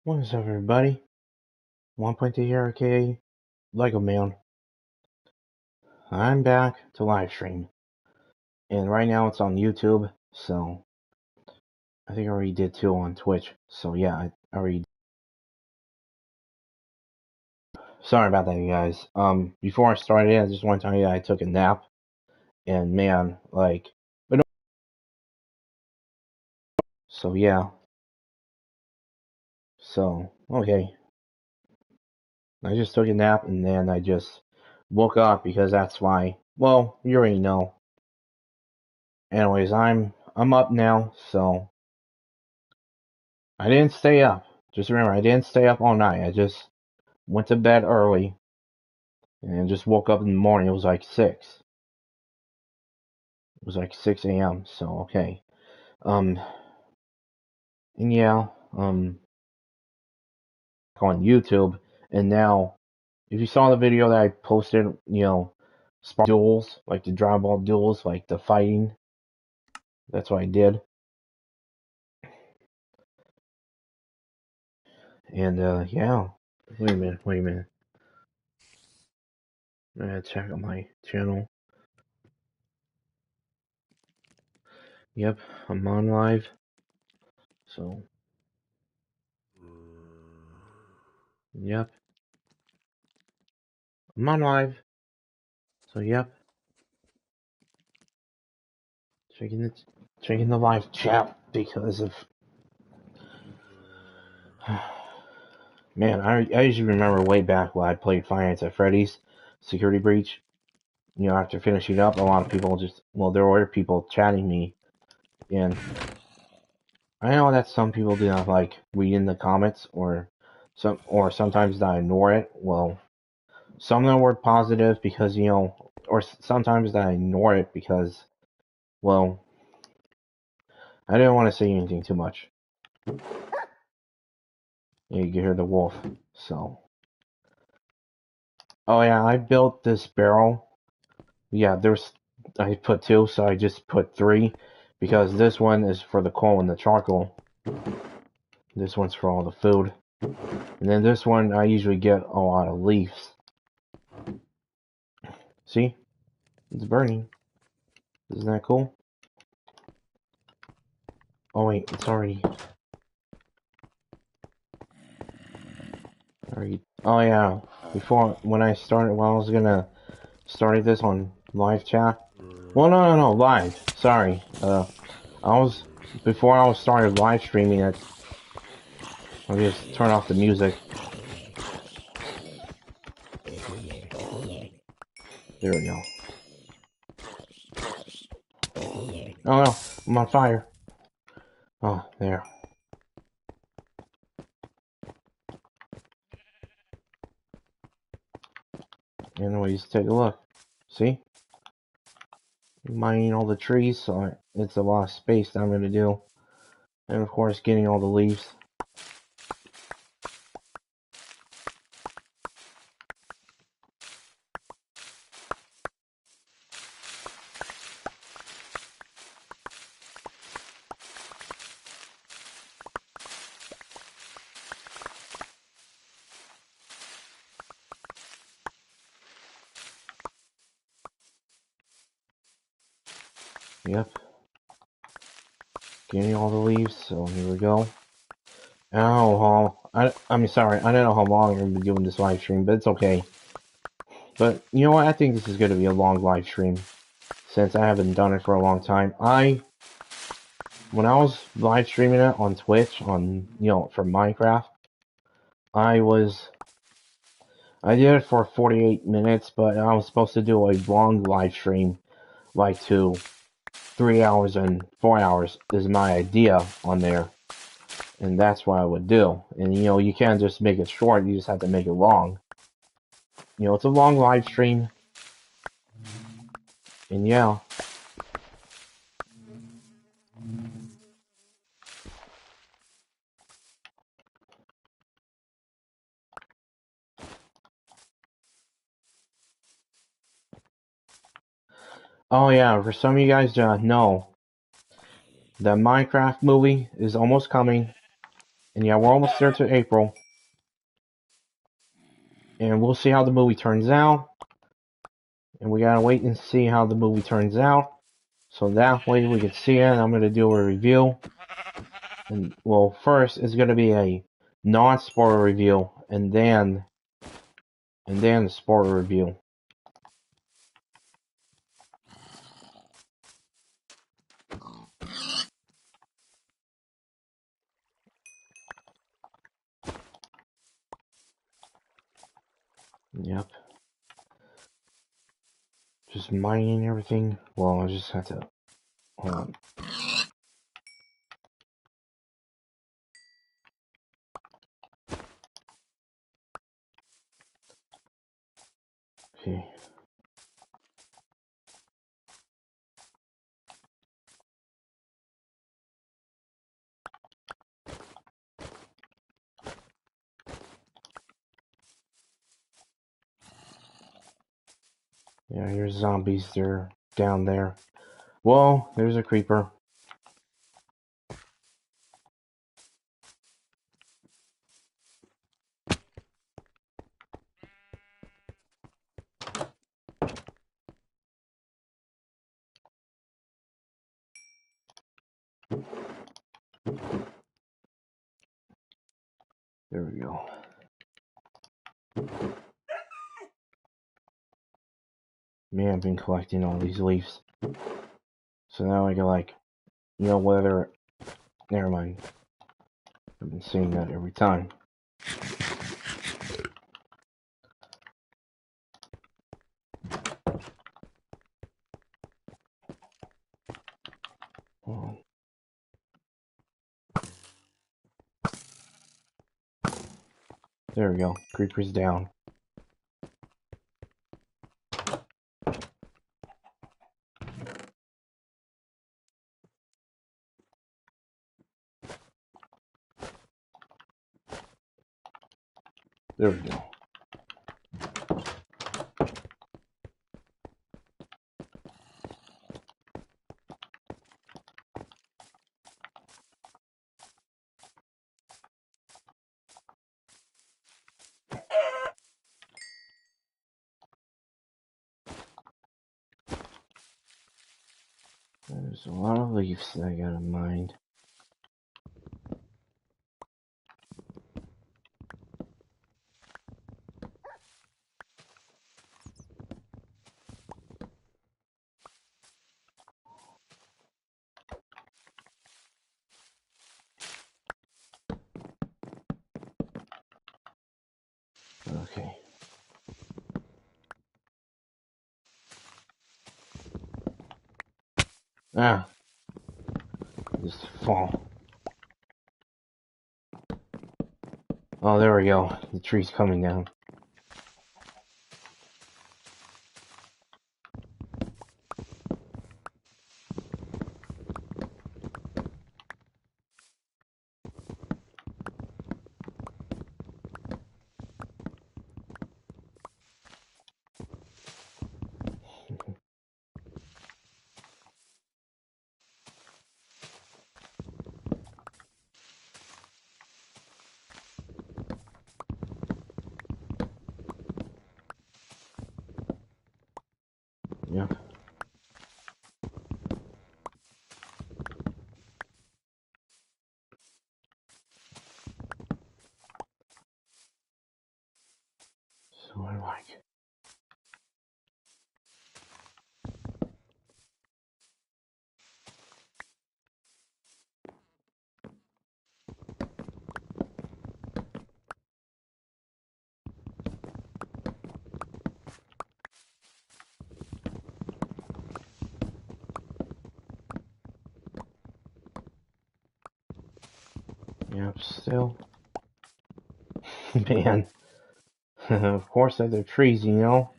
What is up, everybody? 1.2 here, aka Lego Man. I'm back to Livestream, and right now it's on YouTube, so I think I already did 2 on Twitch, so yeah, I already. Sorry about that, you guys. Before I started, I just want to tell you that I took a nap, and man, like, so yeah, so, okay. I just took a nap, and then I just woke up because that's why, well, you already know. Anyways, I'm up now, so I didn't stay up. Just remember, I didn't stay up all night. I just went to bed early and just woke up in the morning. It was like 6. It was like 6 a.m. So, okay. Um, and yeah, on YouTube. And now, if you saw the video that I posted, spark duels, like the drywall duels, like the fighting, that's what I did. And, yeah. Wait a minute. I'm gonna check out my channel. Yep, I'm on live. So, yep, I'm on live. So, yep, checking the live chat because of man. I usually remember way back when I played Finance at Freddy's Security Breach. After finishing up, a lot of people there were people chatting me, and I know that some people do not like reading the comments, or sometimes I ignore it. Well, some of them were positive because or sometimes I ignore it because, well, I didn't want to say anything too much. You can hear the wolf. So, oh yeah, I built this barrel. Yeah, I put 2, so I just put 3 because this one is for the coal and the charcoal. This one's for all the food. And then this one, I usually get a lot of leaves. See? It's burning. Isn't that cool? Oh wait, it's already. Oh yeah. When I started, I was gonna start this on live chat. Well, no, live. Sorry. Before I was started live streaming it, I'll just turn off the music. There we go. Oh no, I'm on fire. Oh, there. Anyways, take a look. See? Mining all the trees, so it's a lot of space that I'm going to do. And of course, getting all the leaves. Yep. Getting all the leaves, so here we go. Oh, I'm sorry, I don't know how long I'm going to be doing this live stream, but it's okay. But, you know what, I think this is going to be a long live stream, since I haven't done it for a long time. When I was live streaming it on Twitch, for Minecraft, I did it for 48 minutes, but I was supposed to do a long live stream, like 3 hours and 4 hours is my idea on there. And that's what I would do. And you can't just make it short, you just have to make it long. It's a long live stream. And yeah. Oh yeah, for some of you guys know, the Minecraft movie is almost coming. And yeah, we're almost there to April. And we'll see how the movie turns out. And we gotta wait and see how the movie turns out. So that way we can see it. And I'm gonna do a review. And well, first it's gonna be a non-spoiler review, and then the spoiler review. Yep. Just mining everything. Well, I just have to hold on. Okay. Yeah, here's zombies. They're down there. Whoa, there's a creeper. There we go. Man, I've been collecting all these leaves. So now I can, like, you know, whether... Never mind. I've been saying that every time. Oh. There we go. Creeper's down. There we go. There's a lot of leaves that I gotta mine. Okay. Ah! Just fall. Oh, there we go. The tree's coming down. Yep. So I like. Yep, still. Man. Of course, they're trees, you know?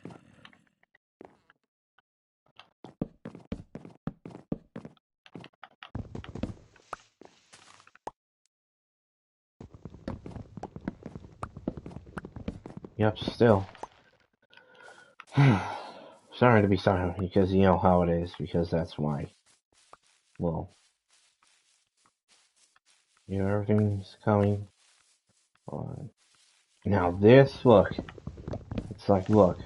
Yep, still. Sorry to be silent, because you know how it is, because that's why. Well. You know, everything's coming on. Now this, look. It's like, look.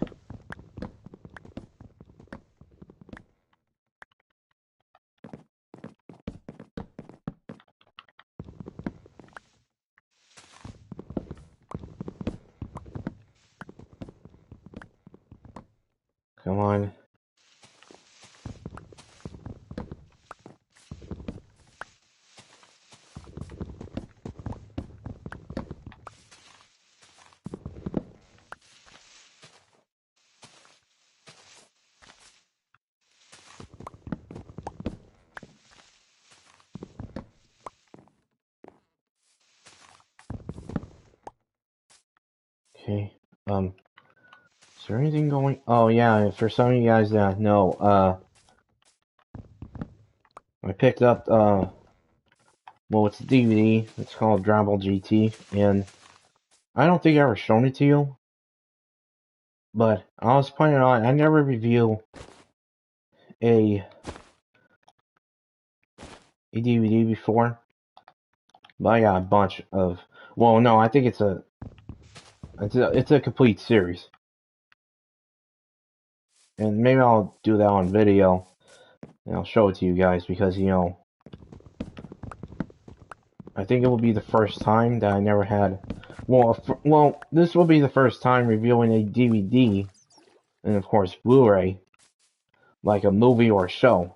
Come on. Okay. Is there anything going? Oh yeah, for some of you guys that know, I picked up well, it's a DVD. It's called Dragon Ball GT, and I don't think I ever shown it to you, but I was pointing out I never review a DVD before, but I got a bunch of. Well, no, I think it's a complete series, and maybe I'll do that on video, and I'll show it to you guys because I think it will be the first time that I never had. Well, this will be the first time reviewing a DVD, and of course Blu-ray, like a movie or a show.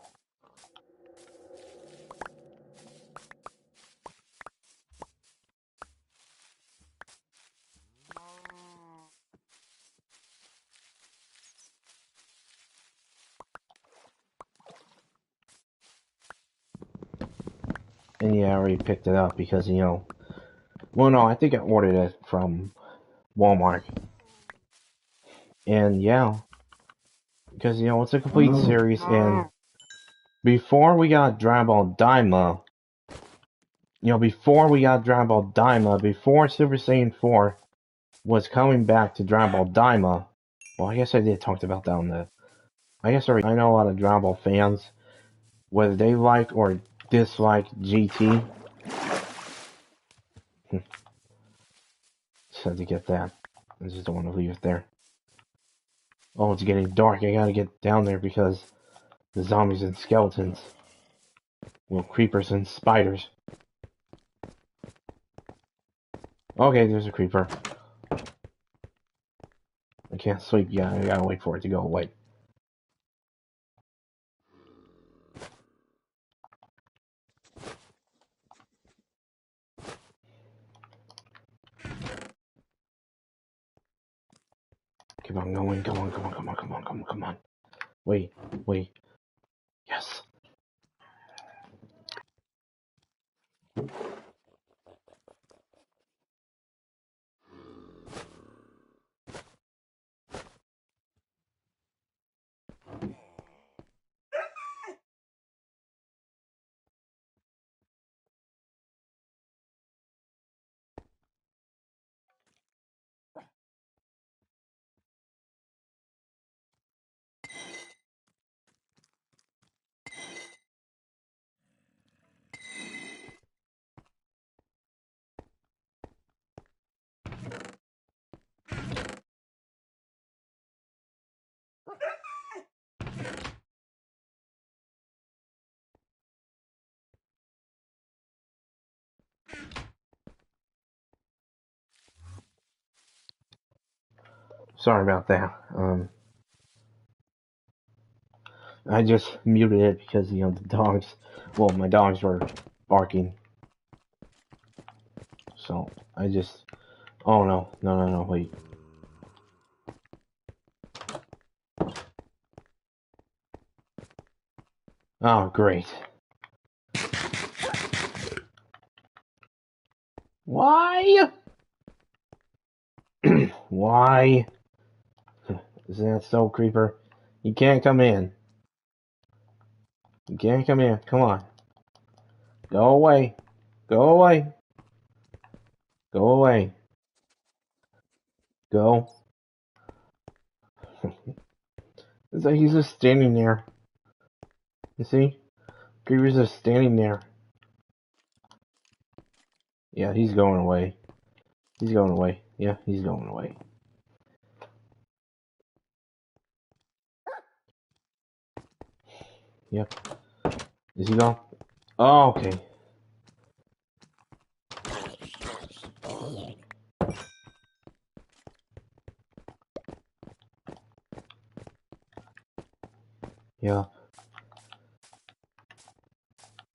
And yeah, I already picked it up because well, no, I think I ordered it from Walmart. And yeah, because it's a complete series, and before we got Dragon Ball Daima, before Super Saiyan 4 was coming back to Dragon Ball Daima, well, I guess I did talk about that on the. I guess I know a lot of Dragon Ball fans, whether they like or dislike GT. Just had to get that. I just don't want to leave it there. Oh, it's getting dark. I gotta get down there because the zombies and skeletons. Well, creepers and spiders. Okay, there's a creeper. I can't sleep yet. I gotta wait for it to go away. Keep on going. Come on, come on, come on, come on, come on, come on. Wait, wait. Yes. Sorry about that. I just muted it because the dogs. Well, my dogs were barking. So I just. Oh no, no, no, no! Wait. Oh, great. Why? Why? Isn't that so, creeper? You can't come in. You can't come in. Come on. Go away. Go away. Go away. Go. It's like he's just standing there. You see? Creeper's just standing there. Yeah, he's going away. He's going away. Yeah, he's going away. Yep. Is he gone? Oh, okay. Yeah.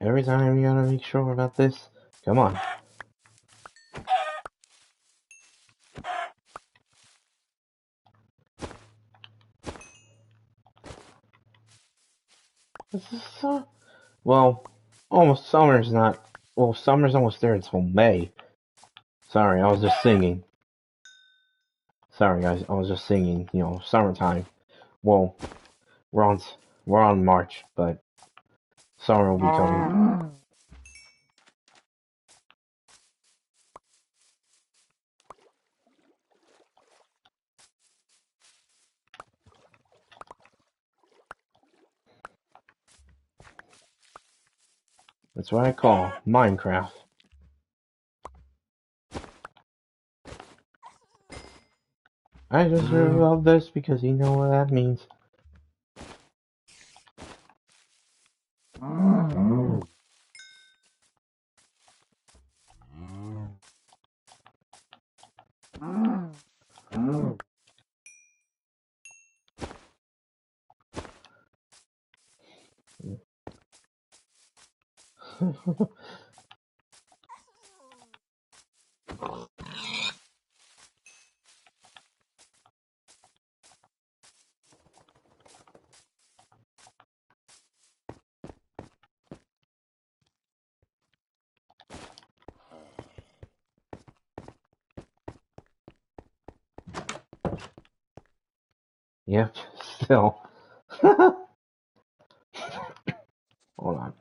Every time you gotta make sure about this. Come on. This is so... Well, almost summer's not... Well, summer's almost there until May. Sorry, I was just singing. Sorry, guys, I was just singing. You know, summertime. Well, we're on we're on March, but summer will be coming. That's what I call Minecraft. I just really love this because you know what that means. Yep, still. Hold on.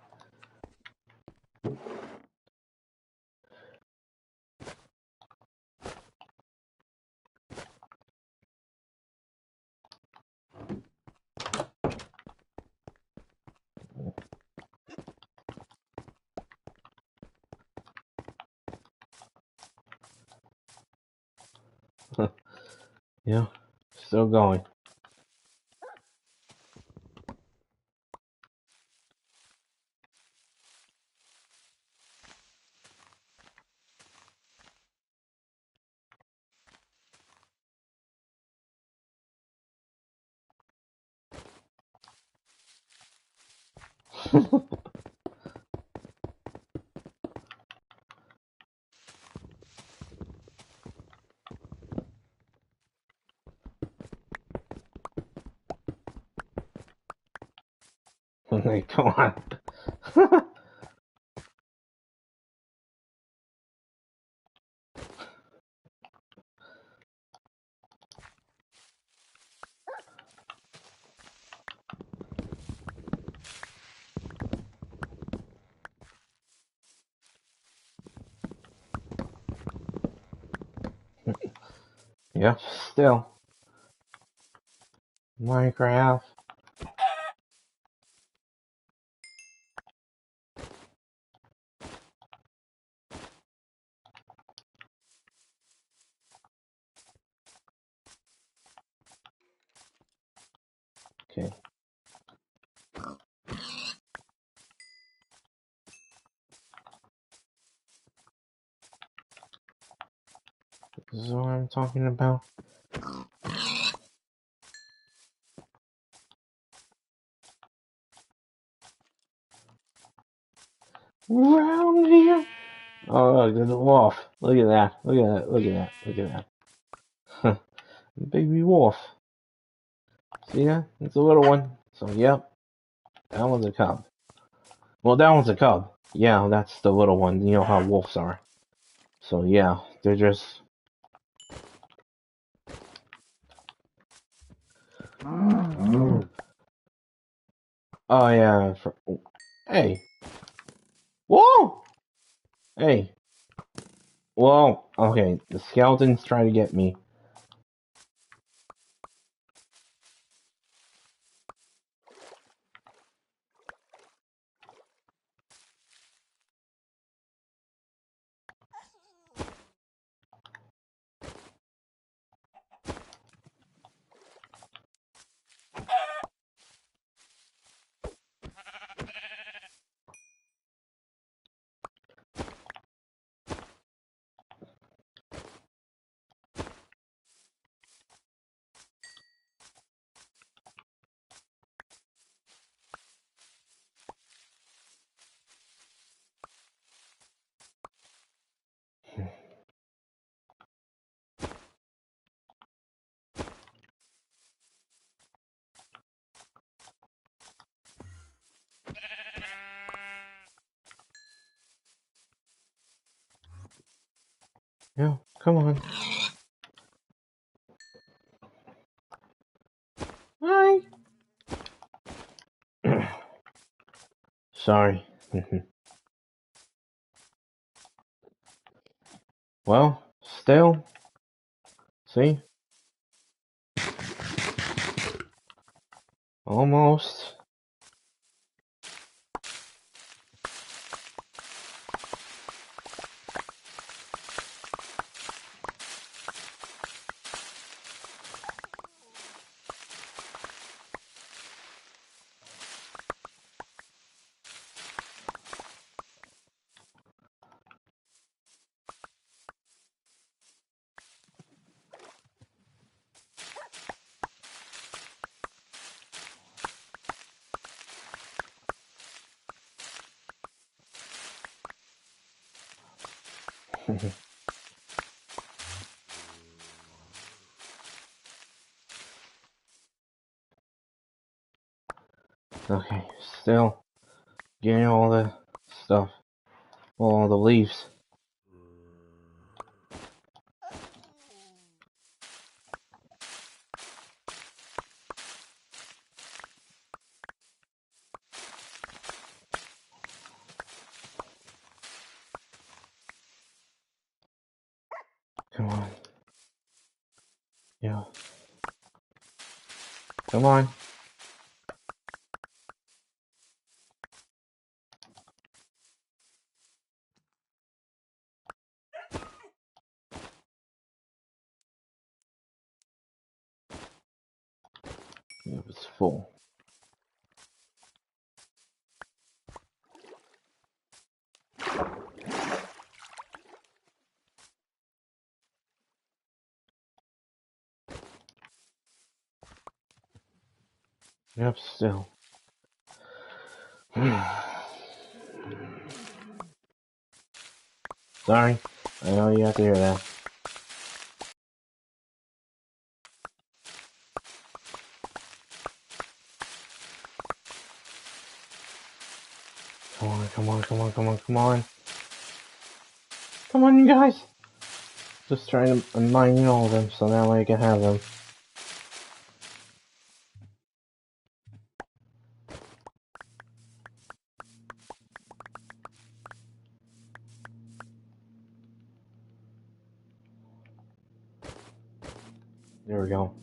Yeah, still going. Like, come on. Yep, still. Minecraft. Okay. This is what I'm talking about. Round here. Oh, look, there's a wolf. Look at that. Look at that. Look at that. Look at that. Baby wolf. See that? It's a little one. So, yep. That one's a cub. Well, that one's a cub. Yeah, that's the little one. You know how wolves are. So, yeah. They're just... Oh, yeah. Hey. Whoa! Hey. Whoa. Okay. The skeletons try to get me. Yeah, come on. Hi. Sorry. Well, still, see? Almost. Okay, still getting all the stuff. All the leaves. Come on. Yeah. Come on. Yep, it's full. Yep, still. Sorry. I know you have to hear that. Come on, come on, come on, come on, come on. Come on, you guys. Just trying to mine all of them so that way I can have them. There we go.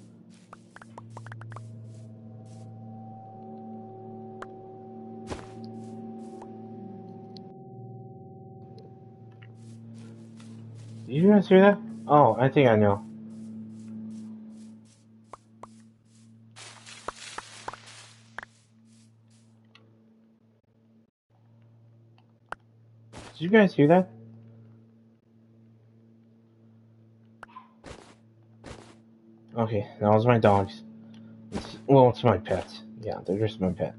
Did you guys hear that? Oh, I think I know. Did you guys hear that? Okay, that was my dogs. It's my pets. Yeah, they're just my pets.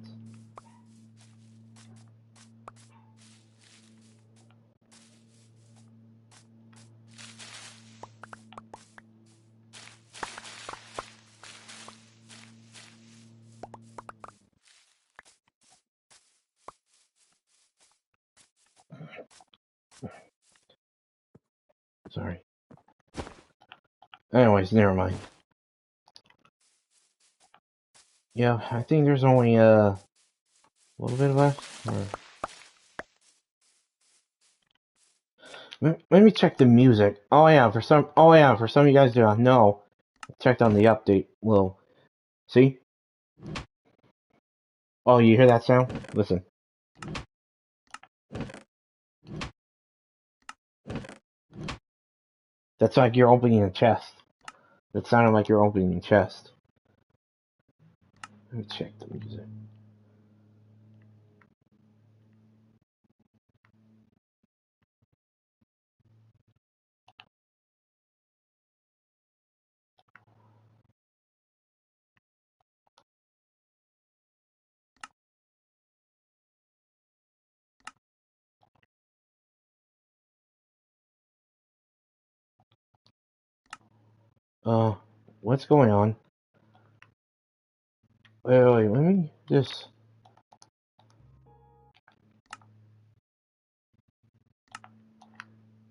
Sorry. Anyways, never mind. Yeah, I think there's only a little bit left. Or... Let me check the music. Oh yeah, for some of you guys do not know. I checked on the update. Well, see? Oh, you hear that sound? Listen. That's like you're opening a chest. That sounded like you're opening a chest. Let me check the music. What's going on? Wait, let me just...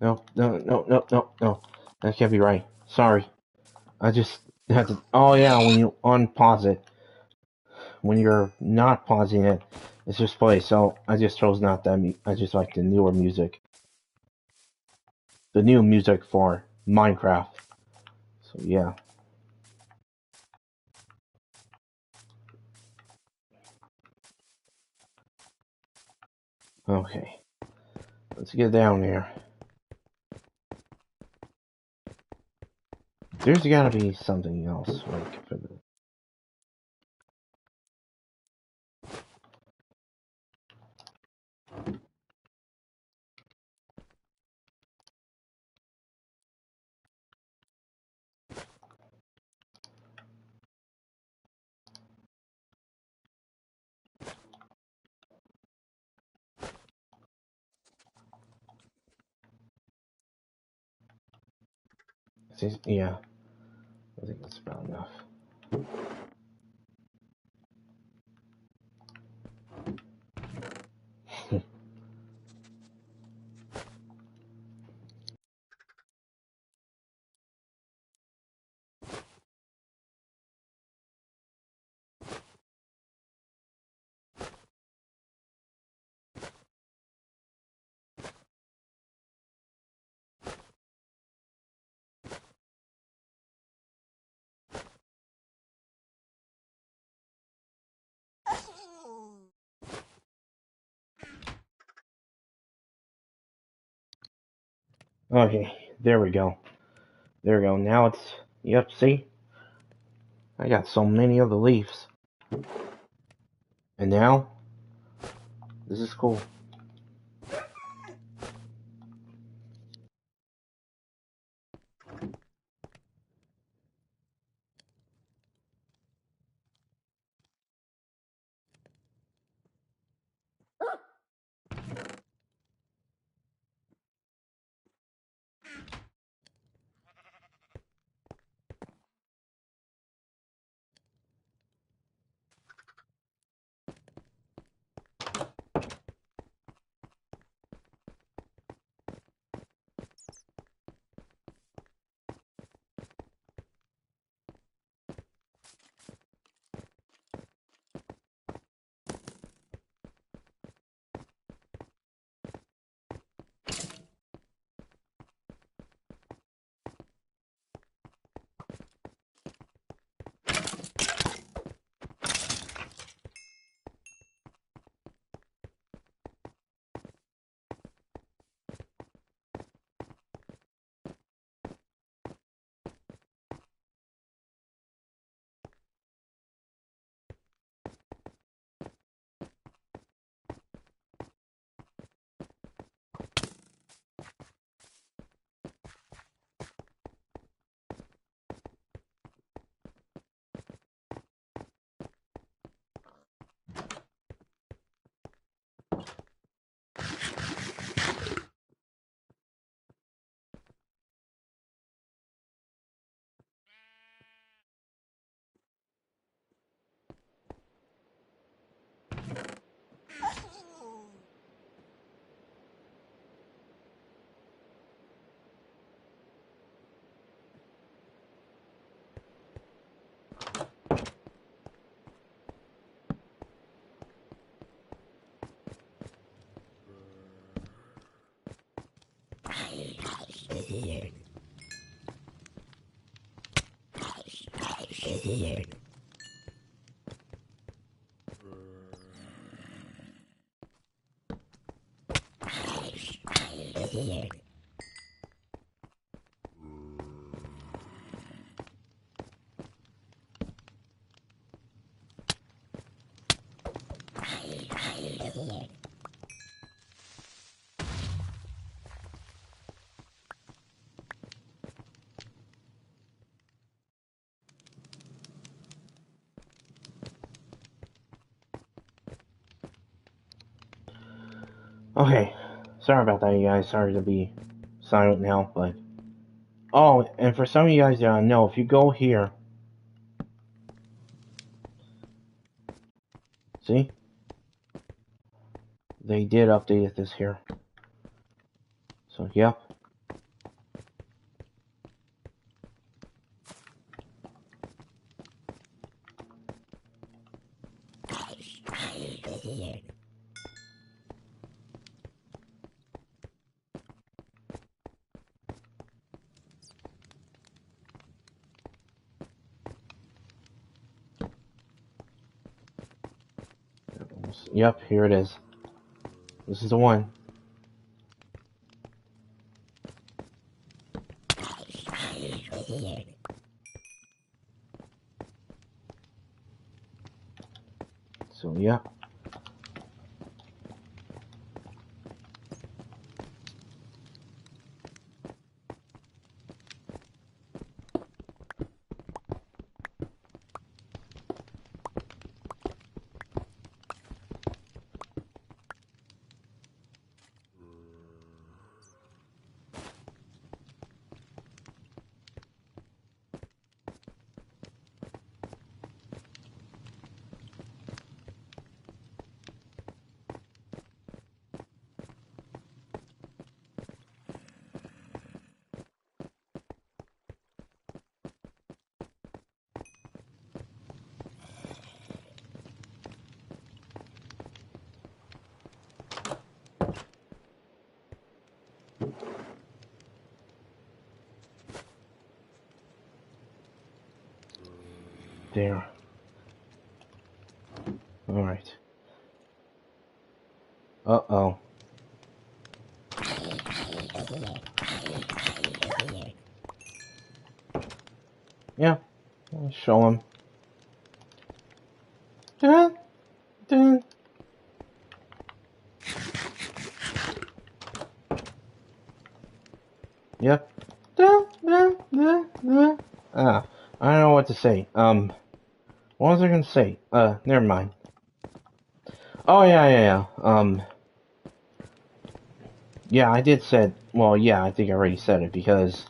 No, no, no, no, no, no. That can't be right. Sorry. I just had to. Oh yeah, when you unpause it, when you're not pausing it, it's just play. So I just chose not that. I just like the newer music, the new music for Minecraft. So yeah. Okay. Let's get down there. There's gotta be something else, like for the. Yeah, I think that's about enough. Okay, there we go. There we go. Now it's. Yep, see? I got so many of the leaves. And now, this is cool. Okay, sorry about that, you guys. Sorry to be silent now, but oh, and for some of you guys that know, if you go here, see, they did update this here. So yep. Yep, here it is. This is the one. So, yeah. There. Alright. Uh-oh. Yeah. I'll show him. Dun, dun. Yep. Dun, dun, dun, dun. I don't know what to say. What was I gonna say? Never mind. Oh, yeah. Yeah, I did said, well, yeah, I think I already said it, because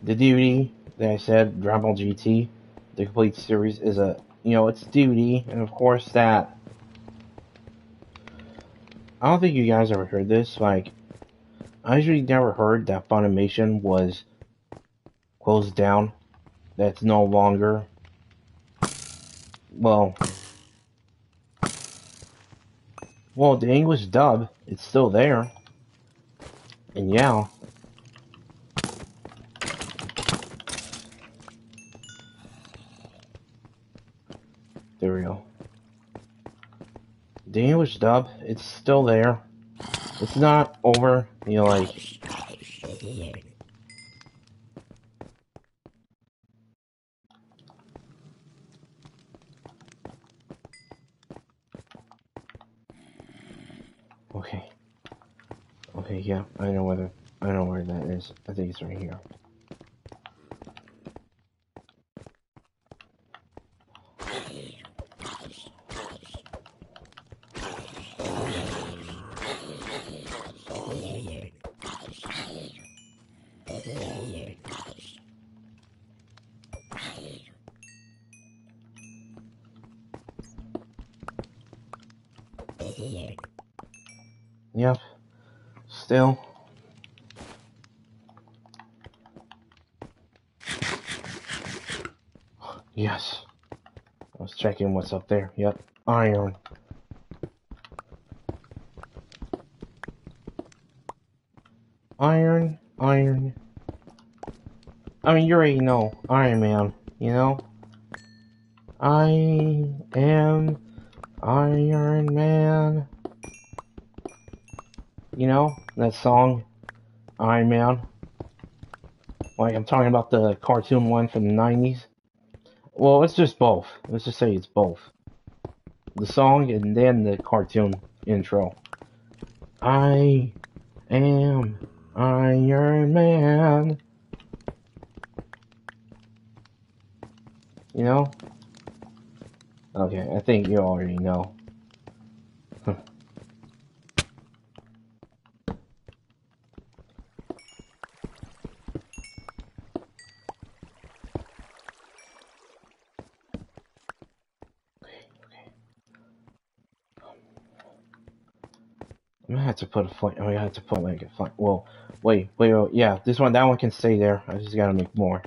the DVD that I said, Dragon Ball GT, the complete series, is a, it's DVD, and of course that, I don't think you guys ever heard this, like, I usually never heard that Funimation was closed down, that's no longer, well, the English dub, it's still there, and yeah, there we go. The English dub, it's still there. It's not over, like... Okay. Okay, yeah, I know where that is. I think it's right here. Yep. Still. Yes. I was checking what's up there. Yep. Iron. Iron. Iron. I mean, you already know. Iron Man. You know? I am Iron Man. You know? That song? Iron Man. Like, I'm talking about the cartoon one from the 90s. Well, it's just both. Let's just say it's both. The song and then the cartoon intro. I am Iron Man. You know? Okay, I think you already know. I'm gonna have to put a flame. Oh, I have to put like a flame. Well, wait. Yeah, that one can stay there. I just gotta make more.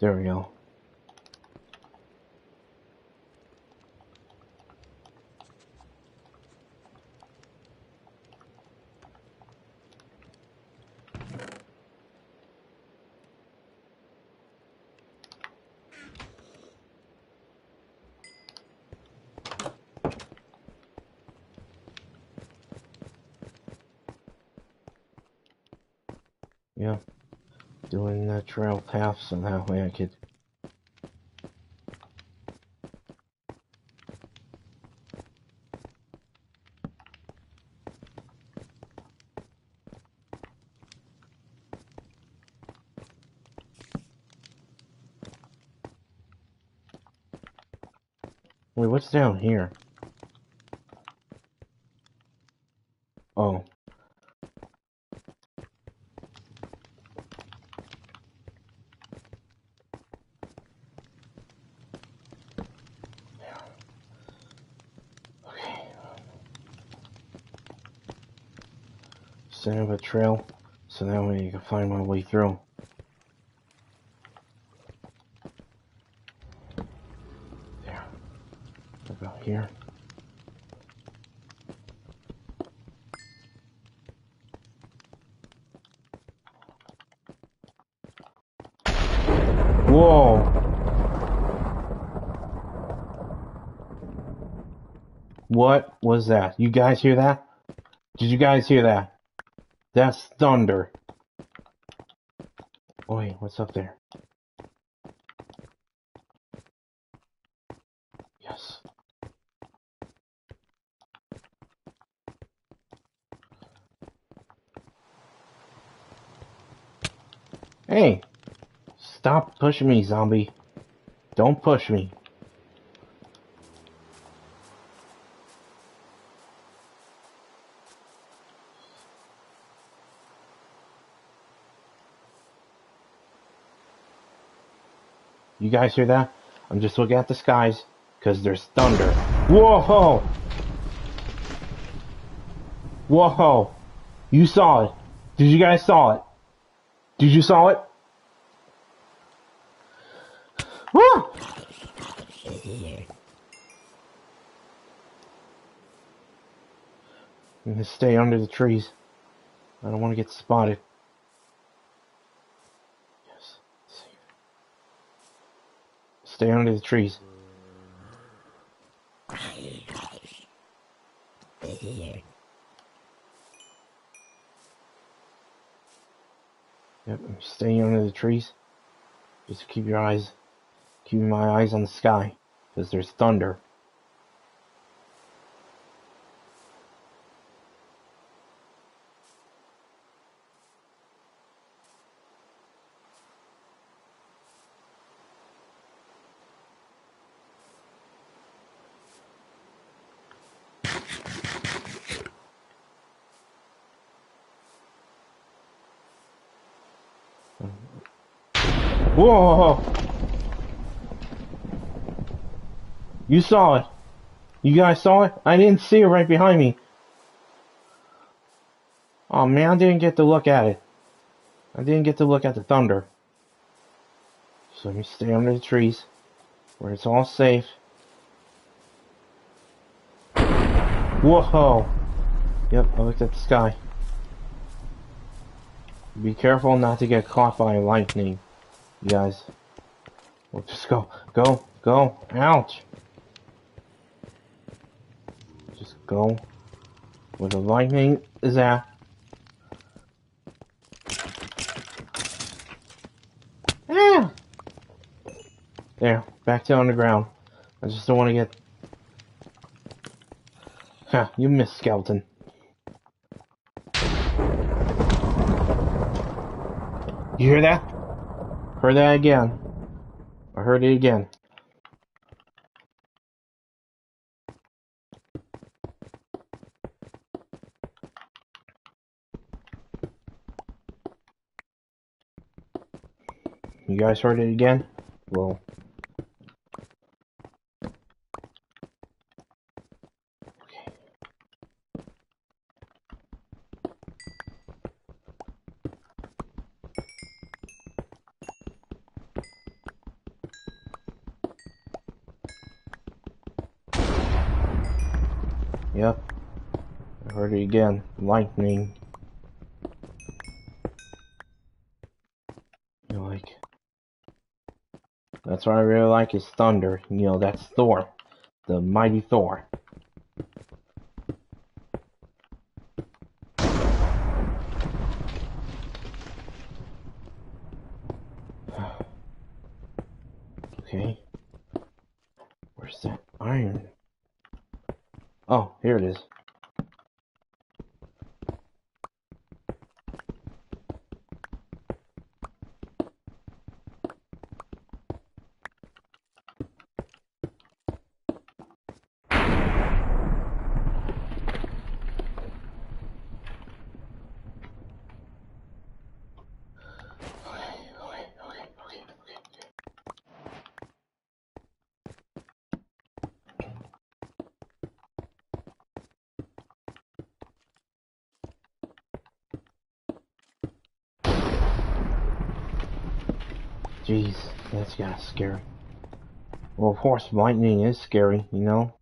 There we go. Yeah. Doing the trail path so that way I could... Wait, what's down here? Oh. Okay. Set up a trail so that way you can find my way through. There. About here. Whoa! What was that? You guys hear that? Did you guys hear that? That's thunder. Oh wait, what's up there? Yes. Hey! Stop pushing me, zombie. Don't push me. You guys hear that? I'm just looking at the skies, because there's thunder. Whoa! Whoa! You saw it. Did you guys saw it? Did you saw it? Woo! I'm gonna stay under the trees. I don't want to get spotted. Yes. Stay under the trees. Yep, I'm staying under the trees. Just keep your eyes, keeping my eyes on the sky, because there's thunder. Whoa! You saw it. You guys saw it? I didn't see it right behind me. Oh man, I didn't get to look at it. I didn't get to look at the thunder. So let me stay under the trees, where it's all safe. Whoa! Yep, I looked at the sky. Be careful not to get caught by lightning, you guys. We'll just go, go, go. Ouch! Just go where the lightning is at. Ah! There, back to underground. I just don't want to get... Ha, you missed, skeleton. You hear that? Heard that again. I heard it again. You guys heard it again? Well... Yep. I heard it again. Lightning. You know, like, that's what I really like is thunder. You know, that's Thor. The mighty Thor. Okay. Where's that iron? Oh, here it is. Jeez, that's kinda scary. Well, of course, lightning is scary, you know?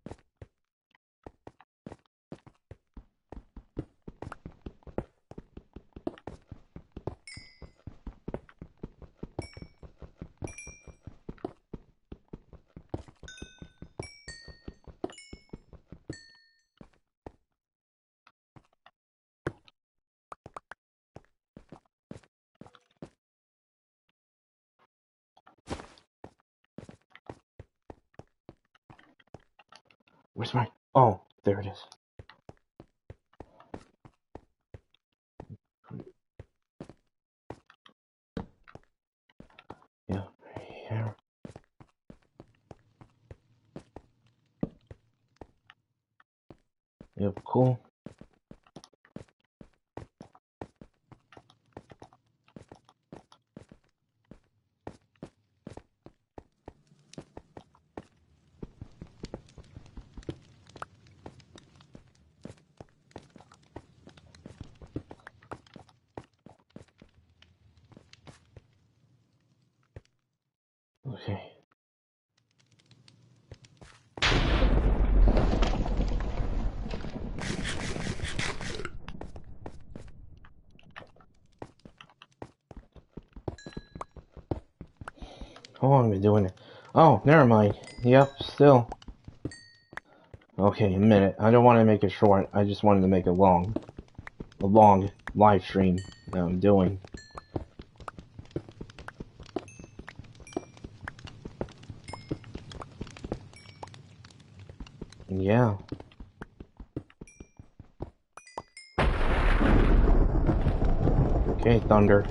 Where's my... Oh, there it is. Yeah, here. Yep, cool. Okay. How long have I been doing it? Oh, never mind. Yep, still. Okay, a minute. I don't want to make it short. I just wanted to make it long. A long live stream that I'm doing. Yeah. Okay, thunder.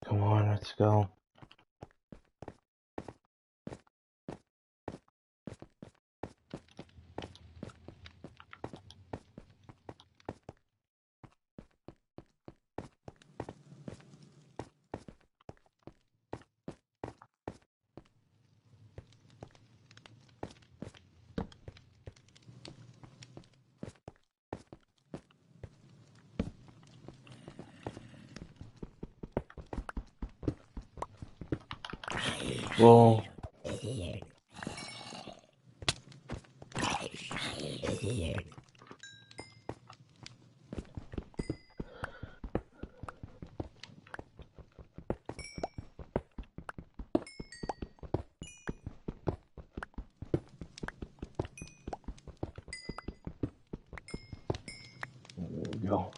Come on, let's go. Well, there we go.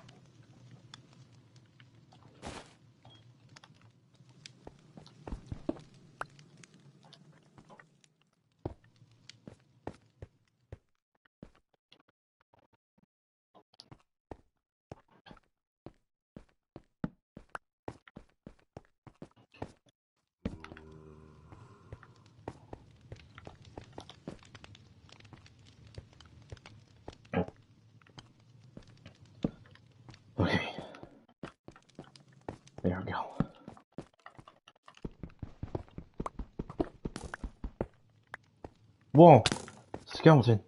we go. Whoa! Skeleton.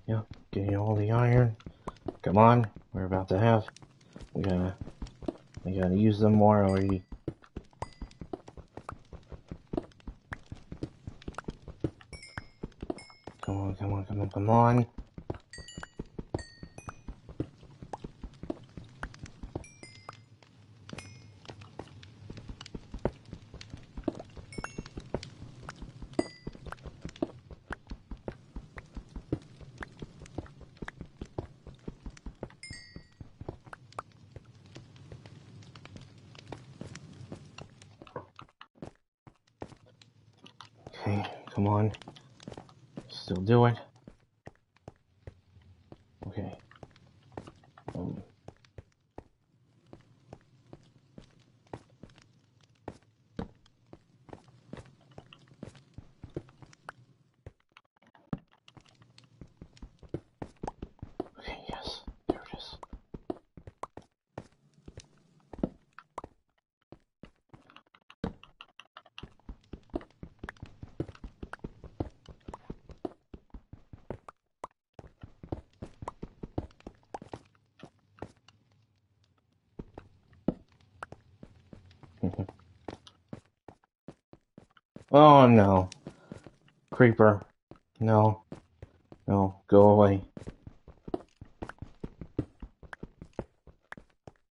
Yep, getting all the iron. Come on, we're about to have. We gotta use them more already. Come on, come on, come on, come on. Okay, come on. Still do it. Okay. Okay, yes. There it is. Oh no. Creeper. No. No. Go away.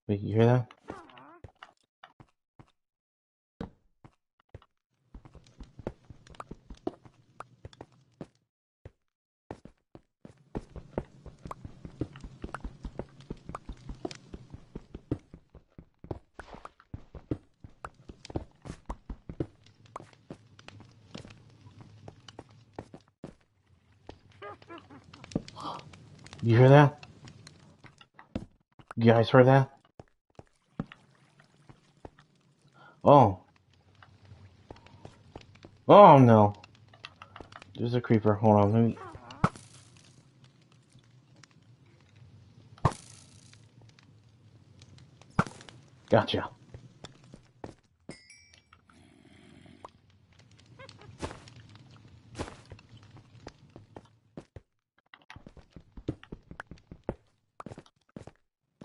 Wait, you hear that? You hear that? You guys heard that? Oh. Oh no. There's a creeper. Hold on, let me... Gotcha.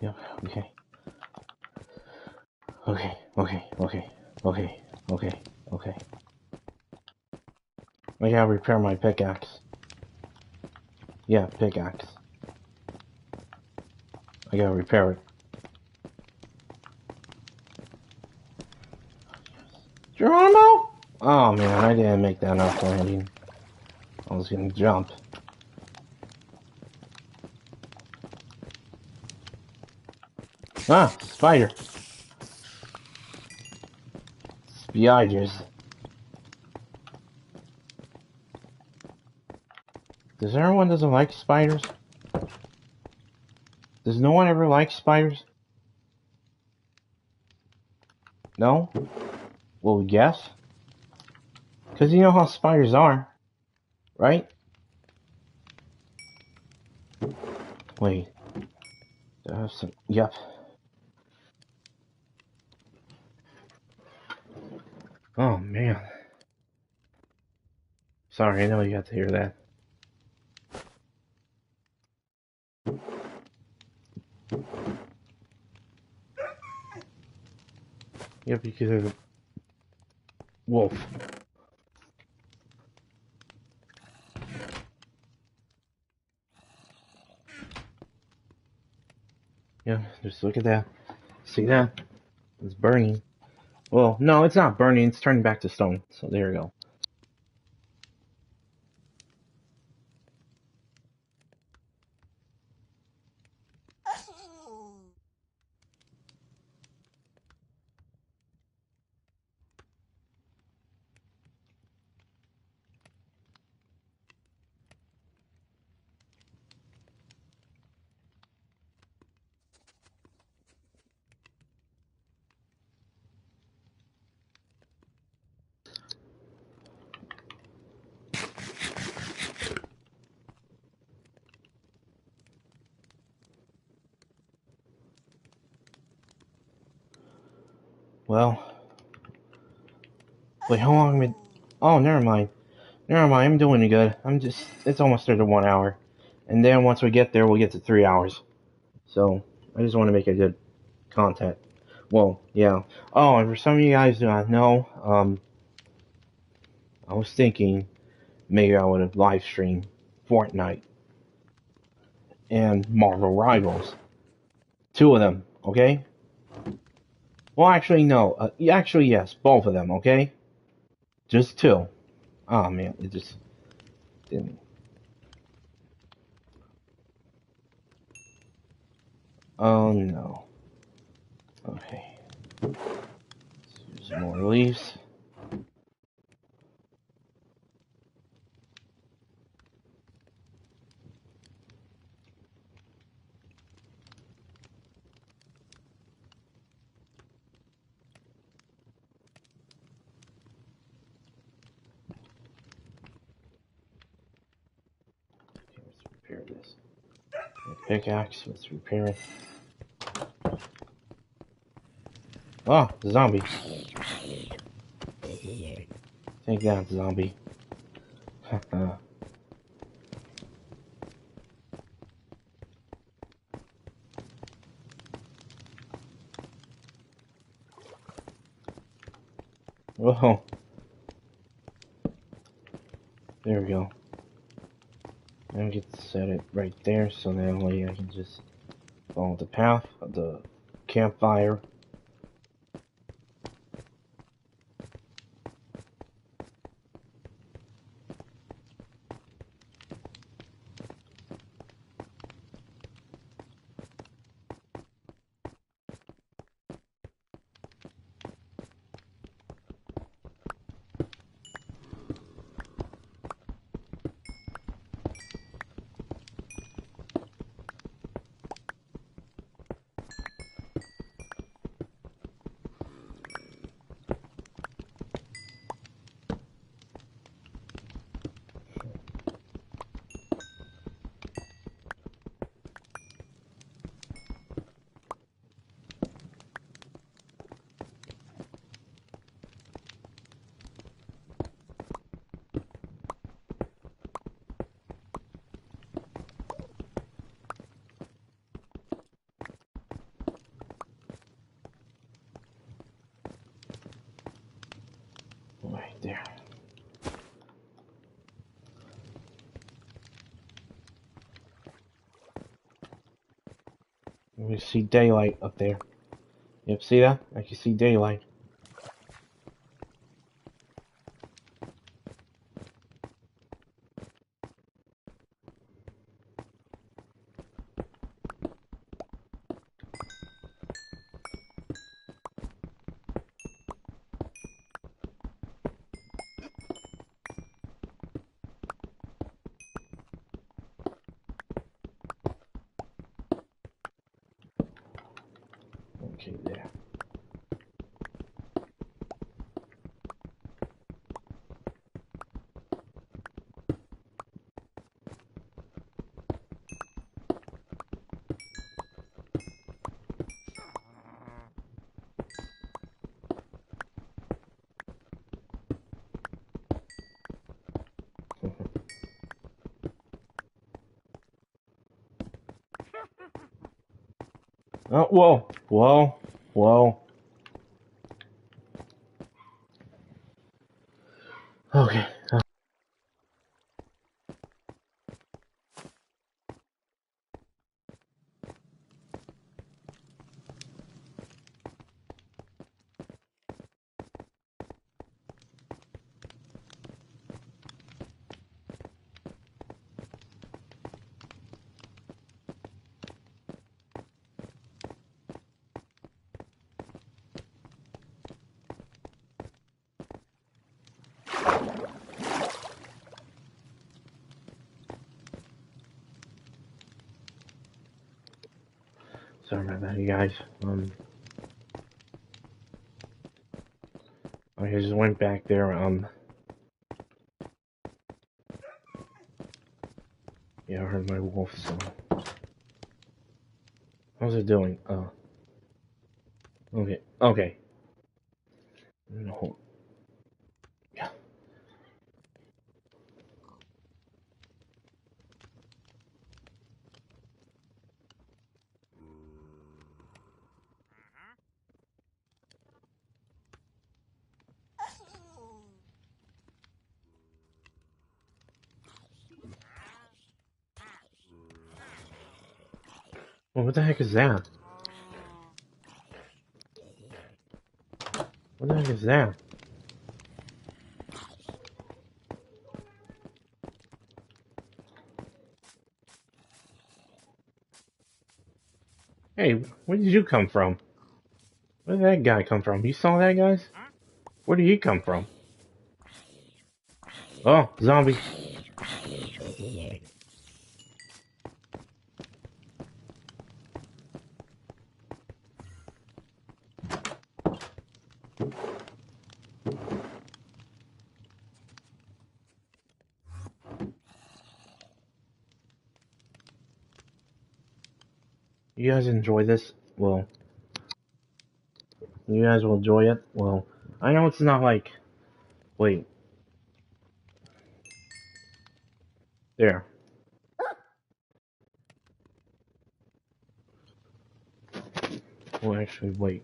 Yep, okay. Okay, okay, okay, okay, okay, okay. I gotta repair my pickaxe. Yeah, pickaxe. I gotta repair it. Geronimo? Oh man, I didn't make that enough landing. I was gonna jump. Ah, spider. Spiders. Does everyone doesn't like spiders? Does no one ever like spiders? No? Well, yes. Because you know how spiders are, right? Wait. Do I have some... Yep. Oh, man. Sorry, I know you got to hear that. Yep, you could hear the wolf. Yeah, just look at that. See that? It's burning. Well, no, it's not burning. It's turning back to stone. So there you go. Well, wait, how long have I been... Oh, never mind. Never mind, I'm doing good. It's almost there to 1 hour. And then once we get there, we'll get to 3 hours. So, I just want to make a good content. Well, yeah. Oh, and for some of you guys do not know, I was thinking maybe I would have live streamed Fortnite and Marvel Rivals. 2 of them, okay? Well, actually, no. Actually, yes, both of them, okay? Just 2. Oh, man, it just didn't. Oh, no. Okay. Some more leaves. Okay, let's repair this. Pickaxe, let's repair it. Oh, the zombie. Take that, zombie. Whoa. There we go. Now we get to set it right there so that way I can just follow the path of the campfire. Right there. We see daylight up there. Yep, see that? I can see daylight. Okay, there. Oh, whoa, whoa, whoa. Okay. Sorry about that, you guys. I just went back there. Yeah, I heard my wolf. So, how's it doing? Okay, okay. No. Yeah. Well, what the heck is that? What the heck is that? Hey, where did you come from? Where did that guy come from? You saw that, guys? Where did he come from? Oh, zombie. You guys enjoy this? Well, you guys will enjoy it? Well, I know it's not like... Wait. There. Well, actually, wait.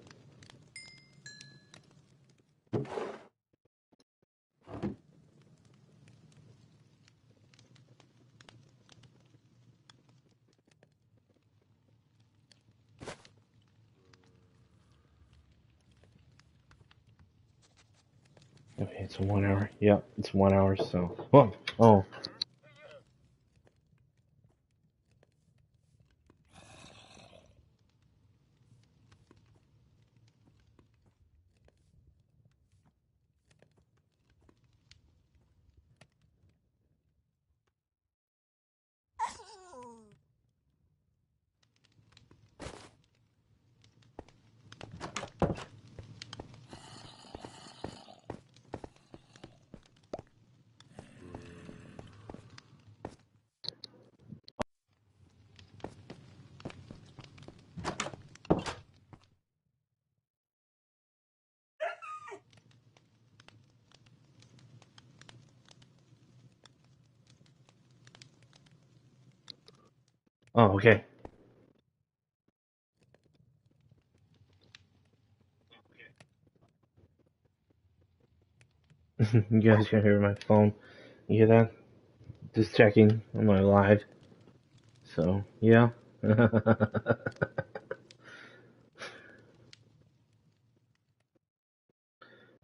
Okay, it's 1 hour. Yep, it's 1 hour, so... Oh, oh. Oh, okay. You guys can hear my phone. You hear that? Just checking on my live. So, yeah.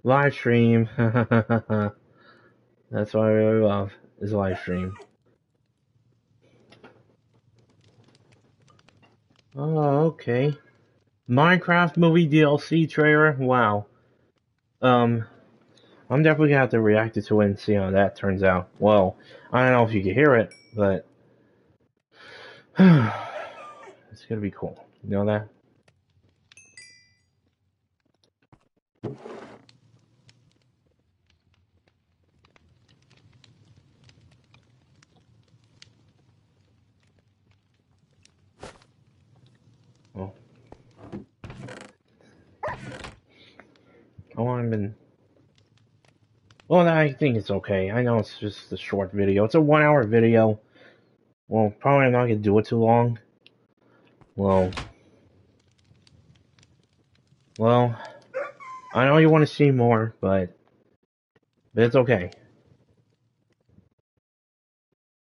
Live stream. That's what I really love, is live stream. Oh, okay. Minecraft movie DLC trailer? Wow. I'm definitely gonna have to react to it and see how that turns out. Well, I don't know if you can hear it, but it's gonna be cool. You know that? Well, how long have I been? Well, I think it's okay. I know it's just a short video. It's a 1 hour video. Well, probably I'm not gonna do it too long. Well, I know you want to see more, but it's okay.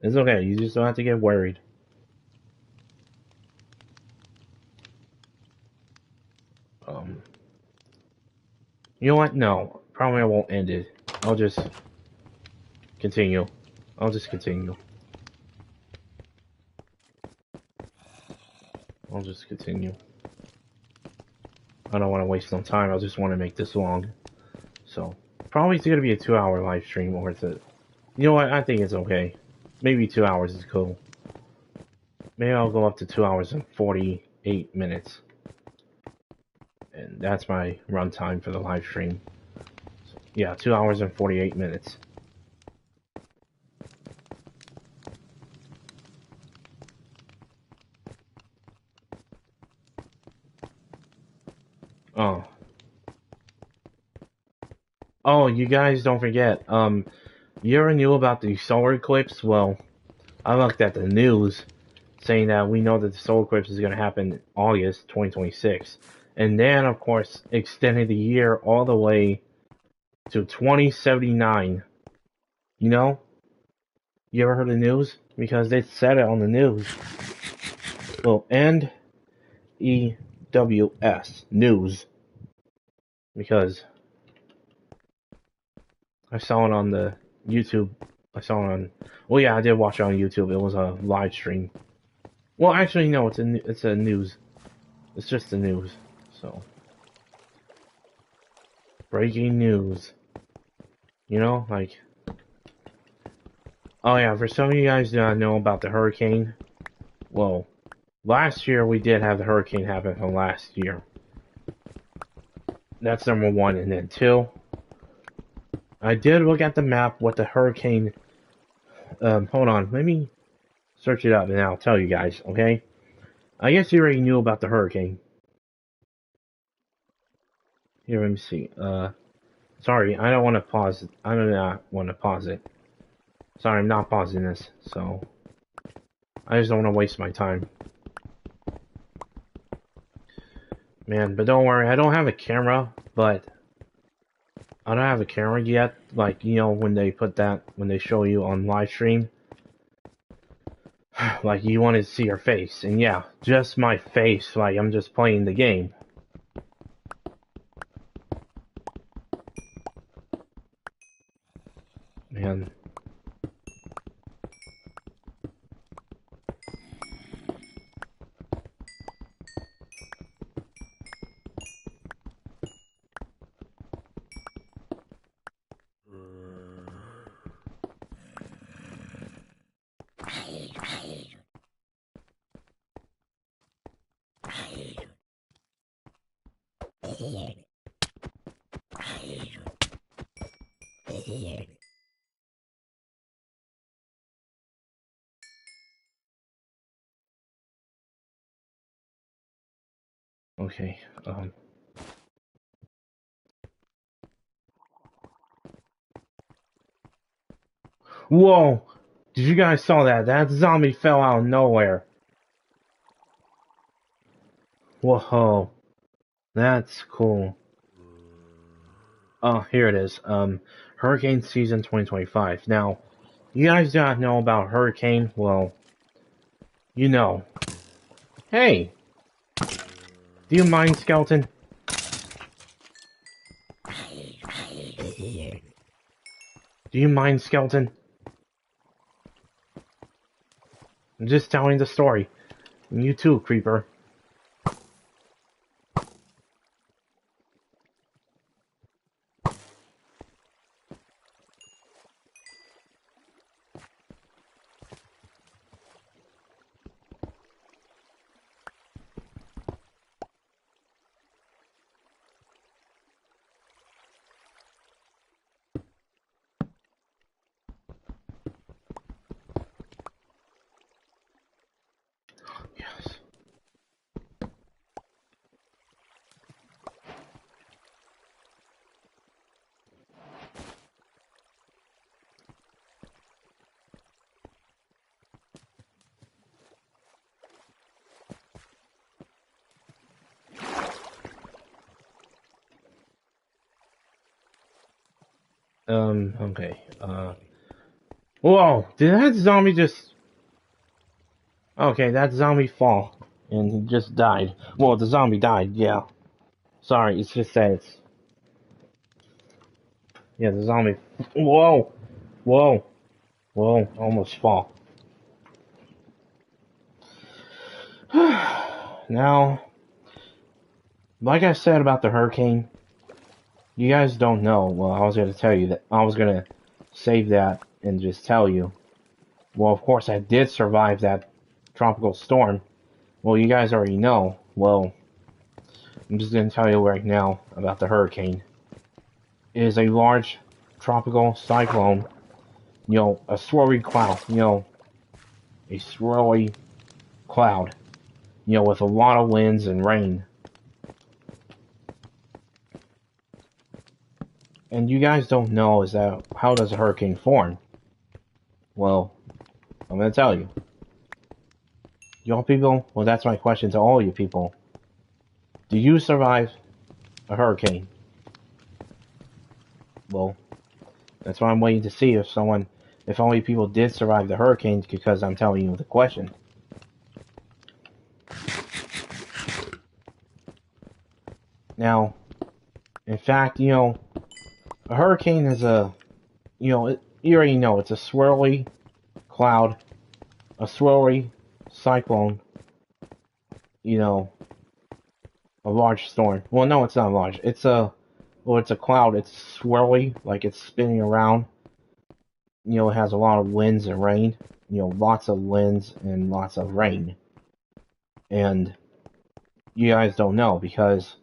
It's okay. You just don't have to get worried. Um, you know what? No, probably I won't end it. I'll just continue. I'll just continue. I'll just continue. I don't want to waste no time. I just want to make this long. So, probably it's going to be a 2 hour live stream, or it's a... You know what? I think it's okay. Maybe 2 hours is cool. Maybe I'll go up to 2 hours and 48 minutes. And that's my runtime for the live stream. So, yeah, 2 hours and 48 minutes. Oh. Oh, you guys don't forget. You ever knew about the solar eclipse? Well, I looked at the news saying that we know that the solar eclipse is going to happen in August 2026. And then, of course, extended the year all the way to 2079. You know? You ever heard the news? Because they said it on the news. Well, NEWS, news. Because I saw it on the YouTube. I saw it on. Well, yeah, I did watch it on YouTube. It was a live stream. Well, actually, no, it's a news. It's just the news. So, breaking news. You know, like, oh yeah, for some of you guys do not know about the hurricane. Well, last year we did have the hurricane happen from last year. That's number one, and then two, I did look at the map what the hurricane. Hold on, let me search it up and I'll tell you guys. Okay, I guess you already knew about the hurricane. Here, let me see. Sorry, I don't want to pause. I do not want to pause it. Sorry, I'm not pausing this, so I just don't want to waste my time. Man, but don't worry, I don't have a camera, but I don't have a camera yet. Like, you know, when they put that, when they show you on live stream, like you want to see your face, and yeah, just my face, like I'm just playing the game. Man. Okay, Whoa! Did you guys saw that? That zombie fell out of nowhere. Whoa. That's cool. Oh, here it is. Hurricane season 2025. Now, you guys do not know about hurricane? Well, you know. Hey! Do you mind, skeleton? Do you mind, skeleton? I'm just telling the story. And you too, creeper. Yes. Okay. Whoa! Did that zombie just... Okay, that zombie fall. And he just died. Well, the zombie died, yeah. Sorry, it's just that it's... Yeah, the zombie... Whoa! Whoa! Whoa, almost fall. Now, like I said about the hurricane, you guys don't know. Well, I was going to tell you that. I was going to save that and just tell you. Well, of course, I did survive that tropical storm. Well, you guys already know. Well, I'm just going to tell you right now about the hurricane. It is a large tropical cyclone. You know, a swirly cloud. You know, a swirly cloud. You know, with a lot of winds and rain. And you guys don't know is that how does a hurricane form? Well, I'm gonna tell you. Y'all people, well that's my question to all you people. Do you survive a hurricane? Well, that's why I'm waiting to see if all you people did survive the hurricanes because I'm telling you the question. Now, in fact, a hurricane is you already know it's a swirly cloud, a swirly cyclone, a large storm. Well, no, it's not large. It's a cloud. It's swirly, like it's spinning around. It has a lot of winds and rain. Lots of winds and lots of rain. And you guys don't know because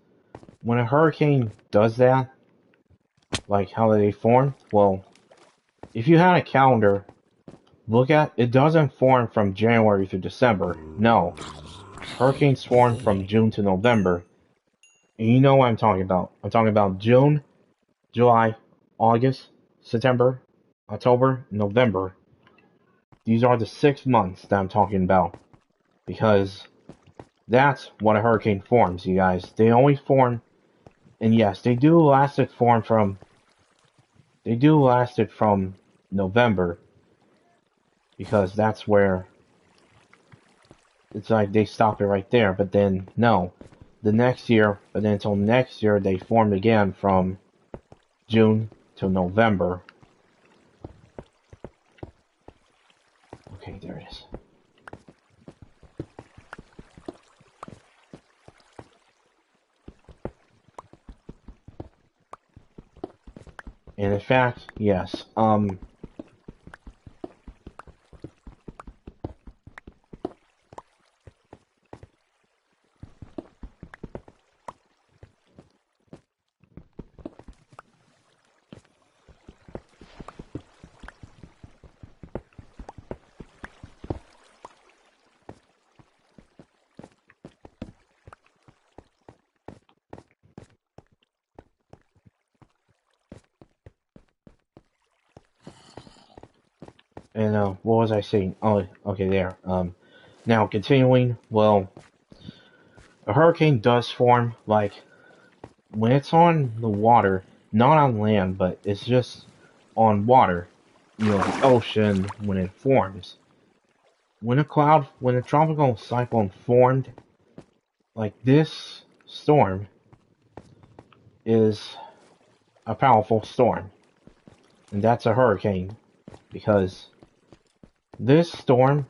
when a hurricane does that, like how they form, well, if you had a calendar, it doesn't form from January through December. No. Hurricanes form from June to November. And you know what I'm talking about. I'm talking about June, July, August, September, October, November. These are the 6 months that I'm talking about. Because that's what a hurricane forms, you guys. They only form, and yes, they do last it from November. Because that's where it's like they stop it right there. But then, no. But then until next year, they formed again from June to November. Okay, there it is. And in fact, yes, and what was I saying? Oh, okay, there. Now continuing. Well, a hurricane does form like when it's on the water, not on land, but it's just on water. The ocean when it forms. When a tropical cyclone formed, like this storm is a powerful storm, and that's a hurricane because this storm,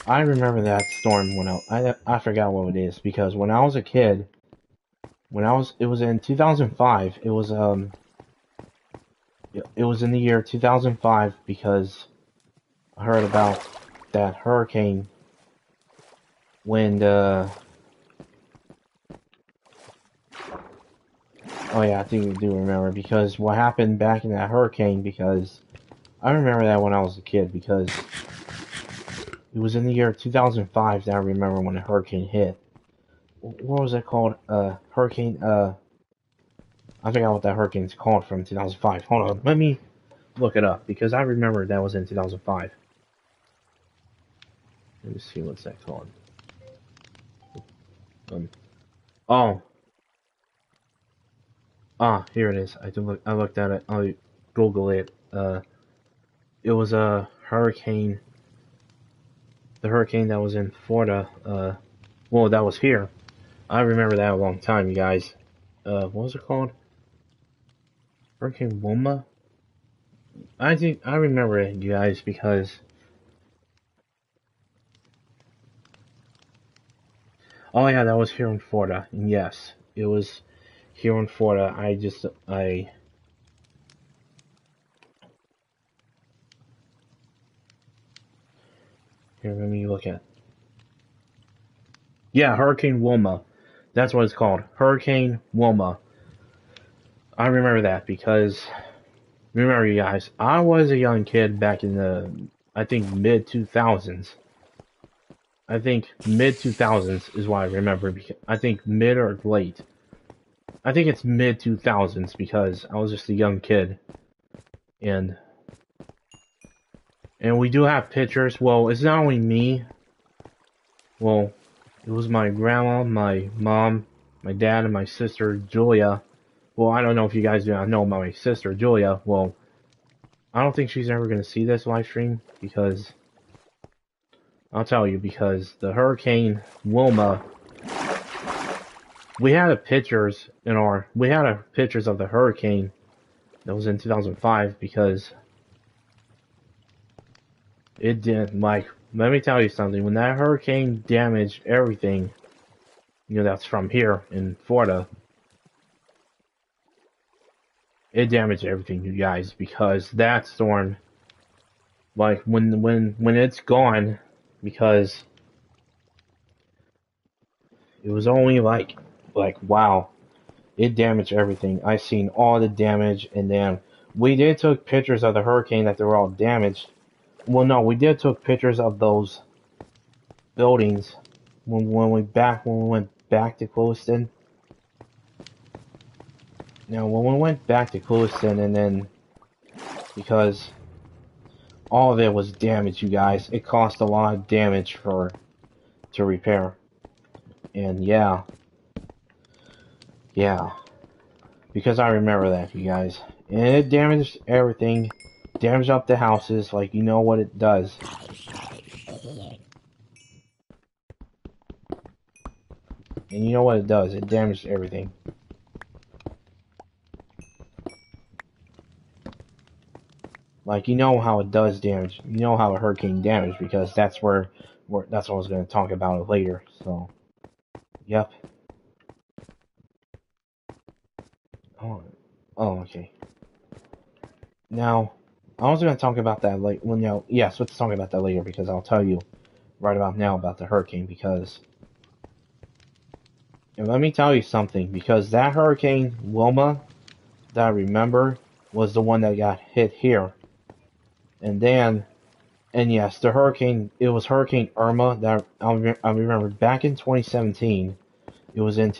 I remember that storm when I forgot what it is because when I was a kid, it was in 2005. It was in the year 2005 because I heard about that hurricane when oh yeah, I think you do remember because what happened back in that hurricane because I remember that when I was a kid because it was in the year 2005 that I remember when the hurricane hit. What was it called? Hurricane, I forgot what that hurricane's called from 2005. Hold on, let me look it up because I remember that was in 2005. Let me see what's that called. Oh. Here it is. I looked at it. I Google it. It was a hurricane. The hurricane that was in Florida. Well, that was here. I remember that a long time, you guys. What was it called? Hurricane Wilma? I remember it, you guys, because... Oh yeah, that was here in Florida. And yes, it was here in Florida. Here, let me look at... Yeah, Hurricane Wilma. That's what it's called. Hurricane Wilma. I remember that because... Remember, you guys, I was a young kid back in the, I think, mid-2000s. I think mid 2000s is what I remember. I think mid or late. I think it's mid 2000s because I was just a young kid, and we do have pictures. Well, it's not only me. Well, it was my grandma, my mom, my dad, and my sister Julia. Well, I don't know if you guys do not know about my sister Julia. Well, I don't think she's ever gonna see this live stream because I'll tell you, because the Hurricane Wilma, we had pictures of the hurricane that was in 2005 because it did, like, let me tell you something, when that hurricane damaged everything, that's from here in Florida, it damaged everything, you guys, because that storm, like, when it's gone, because it was only like, wow, it damaged everything. I seen all the damage, and then we did took pictures of the hurricane that they were all damaged. Well, no, we did took pictures of those buildings when we went back to Clewiston. Now, when we went back to Clewiston, and then because all of it was damaged, you guys, it cost a lot of damage to repair, and yeah, because I remember that, you guys, and it damaged everything, damaged up the houses, like, you know what it does. And you know what it does? It damaged everything. Like, you know how it does damage. You know how a hurricane damage, because that's that's what I was going to talk about later. So, yep. Oh, okay. Now, I was going to talk about that later. Well, no, yes, let's talk about that later, because I'll tell you right about now about the hurricane, because... And let me tell you something, because that Hurricane Wilma that I remember was the one that got hit here. And then... And yes, it was Hurricane Irma that I remember back in 2017. It was in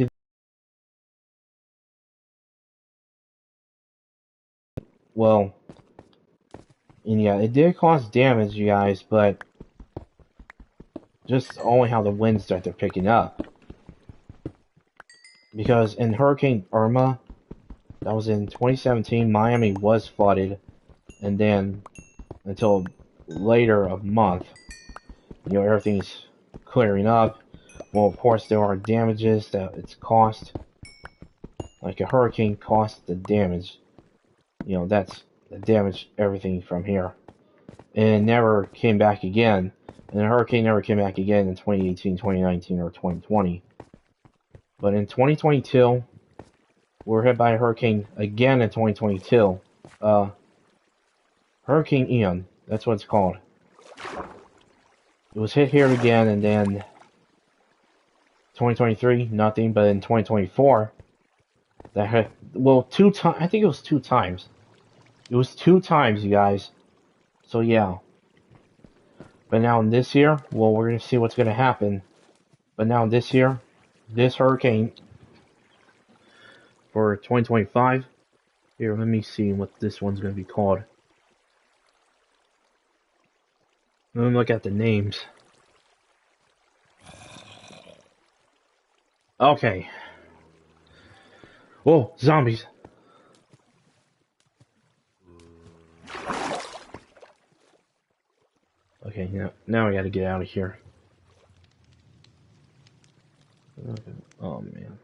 well, and yeah, it did cause damage, you guys, but just only how the winds started picking up. Because in Hurricane Irma, that was in 2017, Miami was flooded, and then until later a month, everything's clearing up. Well, of course, there are damages that it's cost. Like a hurricane costs the damage. That damaged everything from here. And it never came back again. And the hurricane never came back again in 2018, 2019, or 2020. But in 2022, we were hit by a hurricane again in 2022. Hurricane Ian, that's what it's called. It was hit here again, and then 2023, nothing. But in 2024, that hit, well, I think it was 2 times. It was 2 times, you guys. So yeah. But now in this year, well, we're gonna see what's gonna happen. But now this year, this hurricane for 2025. Here, let me see what this one's gonna be called. Let me look at the names. Okay. Whoa, zombies. Okay, now I gotta get out of here. Okay. Oh, man.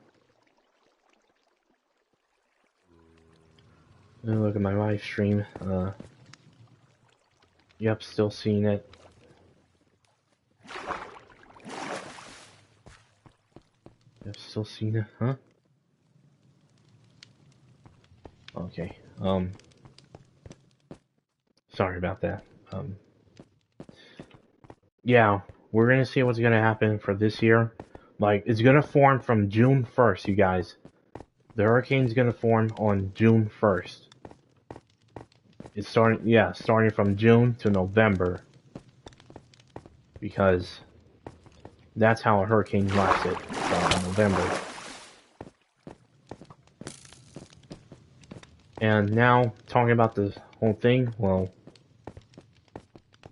Let me look at my live stream. Yep, still seeing it. Yep, still seeing it, huh? Okay, sorry about that. Yeah, we're gonna see what's gonna happen for this year. Like, it's gonna form from June 1st, you guys. The hurricane's gonna form on June 1st. It's starting from June to November. Because That's how a hurricane lasted in November. And now, talking about the whole thing, well,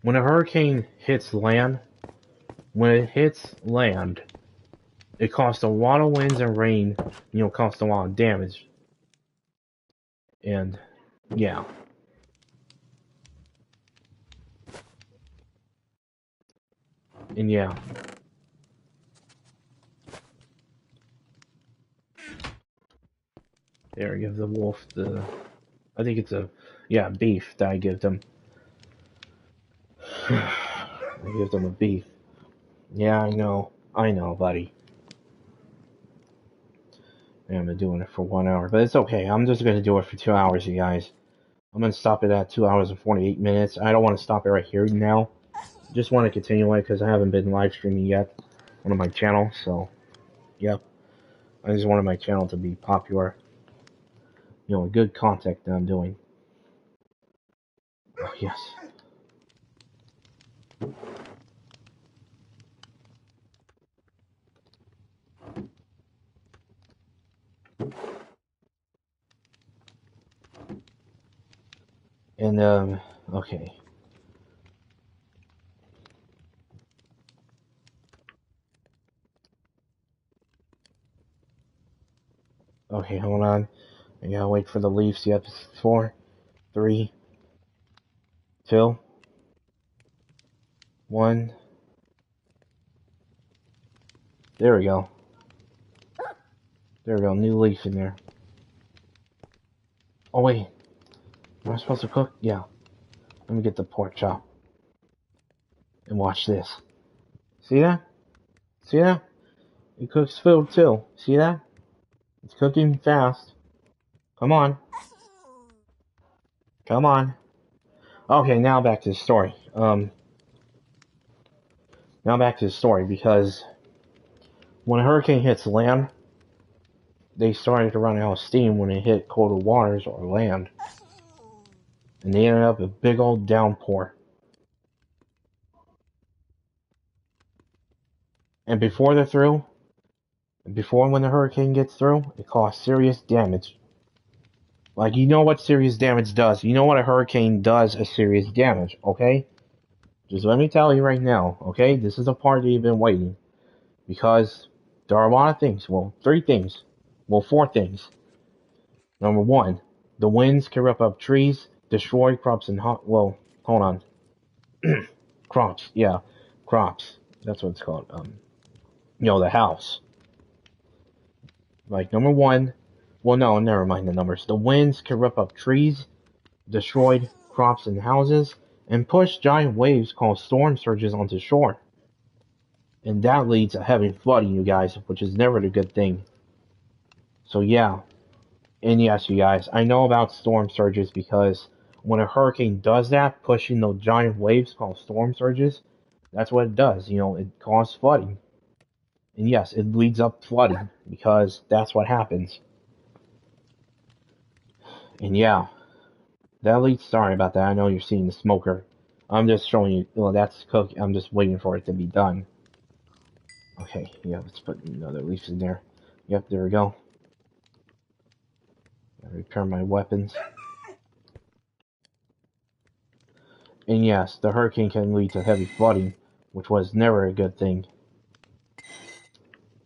when a hurricane hits land, it causes a lot of winds and rain, causes a lot of damage. And, yeah. And, yeah. There, I give the wolf I think it's beef that I give them. I give them a beef. Yeah, I know, buddy. Yeah, I've been doing it for 1 hour, but it's okay. I'm just gonna do it for 2 hours, you guys. I'm gonna stop it at 2 hours and 48 minutes. I don't want to stop it right here now. Just want to continue it because I haven't been live streaming yet on my channel. So, yep. I just wanted my channel to be popular. Good content that I'm doing. Oh, yes. And, okay. Okay, hold on. I gotta wait for the Leafs. Yep, 4, 3, 2, 1. There we go. There we go. New leaf in there. Oh, wait. Am I supposed to cook? Yeah. Let me get the pork chop. And watch this. See that? See that? It cooks food too. See that? It's cooking fast. Come on. Come on. Okay, now back to the story. Now back to the story, because when a hurricane hits land, they started to run out of steam when it hit colder waters or land. And they ended up with a big old downpour. And before they're through, before when the hurricane gets through, it caused serious damage. Like, you know what serious damage does. You know what a hurricane does as serious damage, okay? Just let me tell you right now, okay? This is the part that you've been waiting. Because there are a lot of things. Well, 3 things. Well, 4 things. Number 1, the winds can rip up trees, destroy crops and well, hold on. Crops, yeah. Crops. That's what it's called. The house. Like, number 1, well, no, never mind the numbers. The winds can rip up trees, destroy crops and houses, and push giant waves called storm surges onto shore. And that leads to heavy flooding, you guys, which is never a good thing. So, yeah. And yes, you guys, I know about storm surges because when a hurricane does that, pushing those giant waves called storm surges, that's what it does. It causes flooding. And yes, it leads up flooding because that's what happens. And yeah, that leads. Sorry about that. I know you're seeing the smoker. I'm just showing you. Well, that's cooking. I'm just waiting for it to be done. Okay, yeah, let's put another leaf in there. Yep, there we go. Repair my weapons. And yes, the hurricane can lead to heavy flooding, which was never a good thing.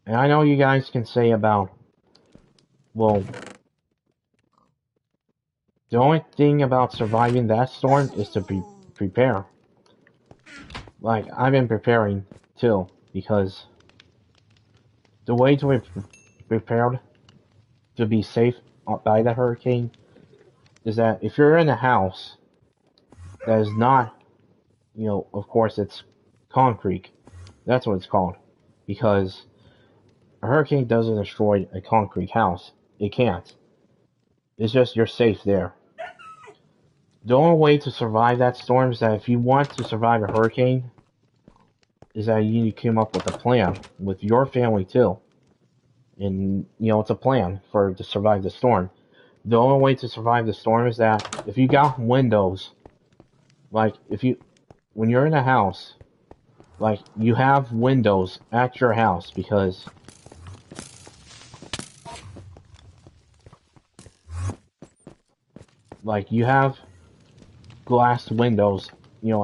And I know you guys can say about, well, the only thing about surviving that storm is to prepare. Like, I've been preparing too, because the way to be prepared to be safe by the hurricane is that if you're in a house that is not, of course it's concrete. That's what it's called. Because a hurricane doesn't destroy a concrete house. It can't. It's just you're safe there. The only way to survive that storm is that if you want to survive a hurricane, is that you need to come up with a plan with your family too. And, it's a plan to survive the storm. The only way to survive the storm is that if you got windows, like when you're in a house like, you have windows at your house because, like, you have glass windows,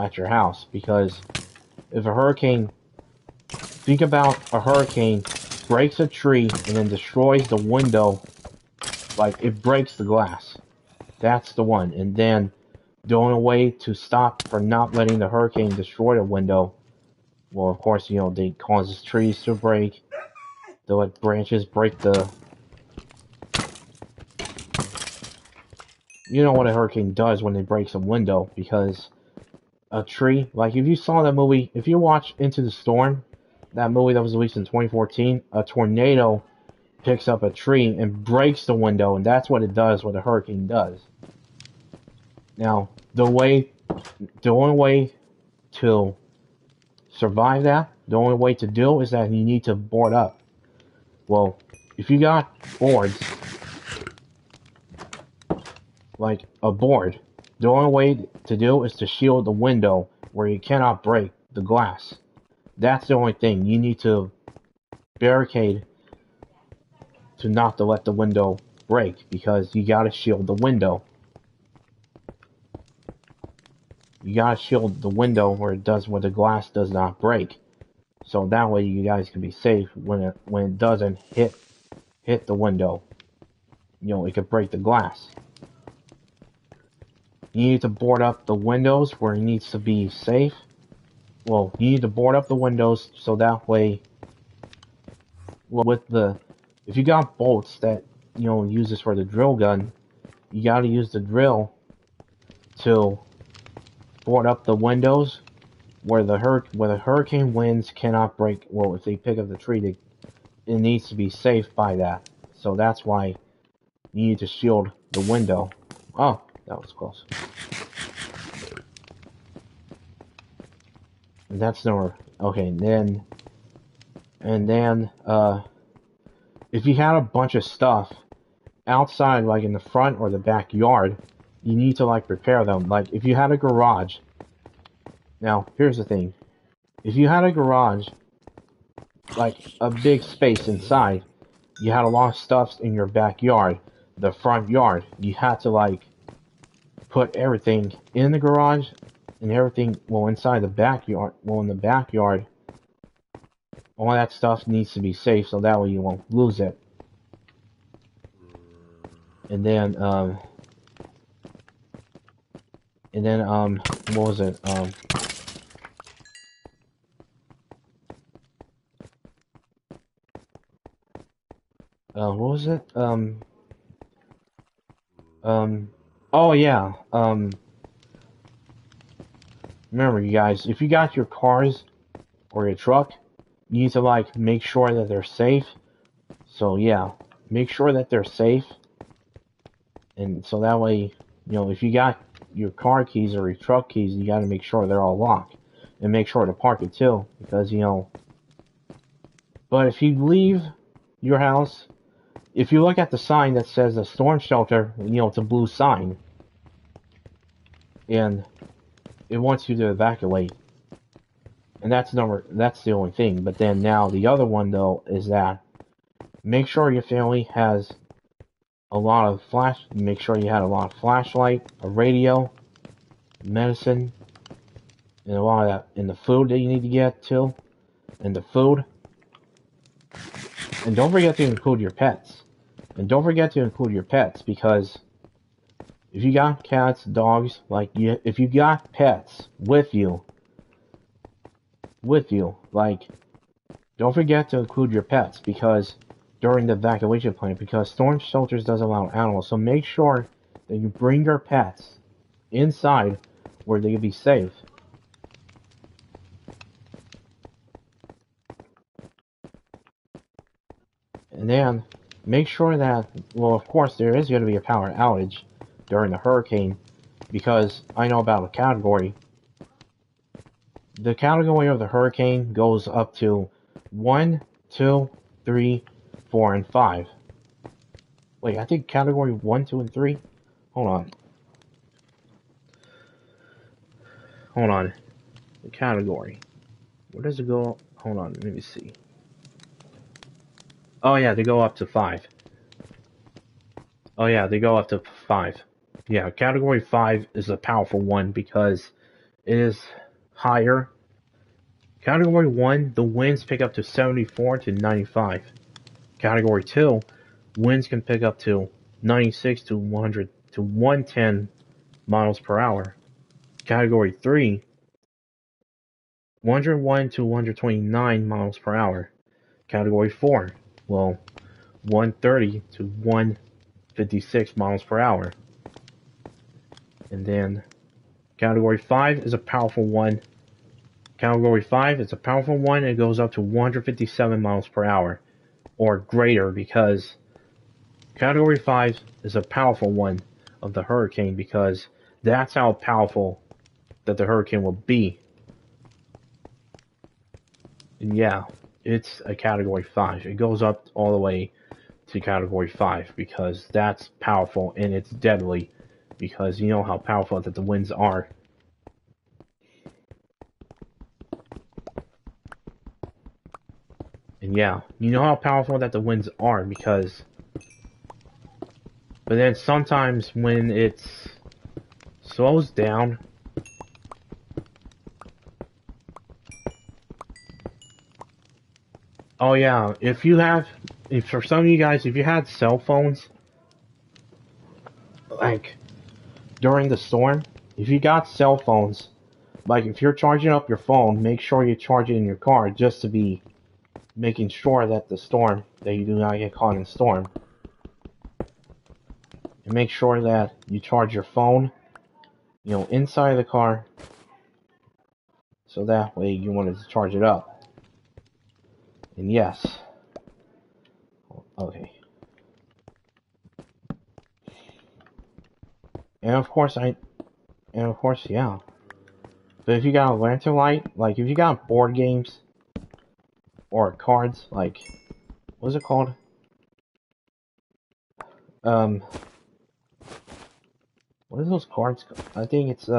at your house because if a hurricane, think about a hurricane breaks a tree and then destroys the window, like, it breaks the glass. That's the one. And then the only way to stop for not letting the hurricane destroy the window, well, of course, they causes trees to break. They let branches break the. You know what a hurricane does when it breaks a window, because a tree, like if you saw that movie, if you watch Into the Storm, that movie that was released in 2014, a tornado picks up a tree and breaks the window, and that's what it does, what a hurricane does. Now, the only way to survive that, the only way to do is that you need to board up. Well, if you got boards, like a board, the only way to do is to shield the window where you cannot break the glass. That's the only thing. You need to barricade to not to let the window break, because you gotta shield the window. You gotta shield the window where the glass does not break. So that way you guys can be safe when it doesn't hit the window. It could break the glass. You need to board up the windows where it needs to be safe. Well, you need to board up the windows so that way, well, if you got bolts that, use this for the drill gun, you gotta use the drill to board up the windows where the hurricane winds cannot break. Well, if they pick up the tree, it needs to be safe by that. So that's why you need to shield the window. Oh, that was close. And that's number. Okay, and then if you had a bunch of stuff outside, like in the front or the backyard, you need to like prepare them. Like if you had a garage. Now, here's the thing. If you had a garage, like a big space inside, you had a lot of stuff in your backyard, the front yard, you had to like put everything in the garage and everything, well, inside the backyard, well, in the backyard, all that stuff needs to be safe so that way you won't lose it. And then, what was it? What was it? Oh yeah, remember you guys, if you got your cars or your truck, you need to like make sure that they're safe. So yeah, make sure that they're safe. And so that way, if you got your car keys or your truck keys, you gotta make sure they're all locked. And make sure to park it too, because, but if you leave your house, if you look at the sign that says a storm shelter, it's a blue sign. And it wants you to evacuate. And that's the only thing. But then now the other one though is that make sure your family has a lot of make sure you had a lot of flashlight, a radio, medicine, and a lot of that, and the food that you need to get too, and the food. And don't forget to include your pets. And don't forget to include your pets, because if you got cats, dogs, if you got pets with you, like, don't forget to include your pets, because during the evacuation plan, because storm shelters doesn't allow animals, so make sure that you bring your pets inside where they can be safe. And then make sure that, well, of course, there is going to be a power outage during the hurricane, because I know about a category. The category of the hurricane goes up to 1, 2, 3, 4, and 5. Wait, I think category 1, 2, and 3? Hold on. The category. Where does it go? Hold on, let me see. Oh yeah, they go up to 5. Oh yeah, they go up to 5. Yeah, Category 5 is a powerful one because it is higher. Category 1, the winds pick up to 74 to 95. Category 2, winds can pick up to 96 to 100 to 110 miles per hour. Category 3, 101 to 129 miles per hour. Category 4, well, 130 to 156 miles per hour. And then Category 5 is a powerful one. Category 5 is a powerful one. It goes up to 157 miles per hour or greater because Category 5 is a powerful one of the hurricane because that's how powerful that the hurricane will be. And yeah, it's a Category 5. It goes up all the way to Category 5 because that's powerful and it's deadly because you know how powerful that the winds are. And yeah, you know how powerful that the winds are because... But then sometimes when it slows down... Oh yeah, if for some of you guys, if you had cell phones, like, during the storm, if you got cell phones, like, if you're charging up your phone, make sure you charge it in your car just to be making sure that you do not get caught in the storm. And make sure that you charge your phone, inside the car, so that way you wanted to charge it up. And yes. Okay. And of course, yeah. But if you got a lantern light, like if you got board games or cards, like, what's it called? What are those cards called? I think it's,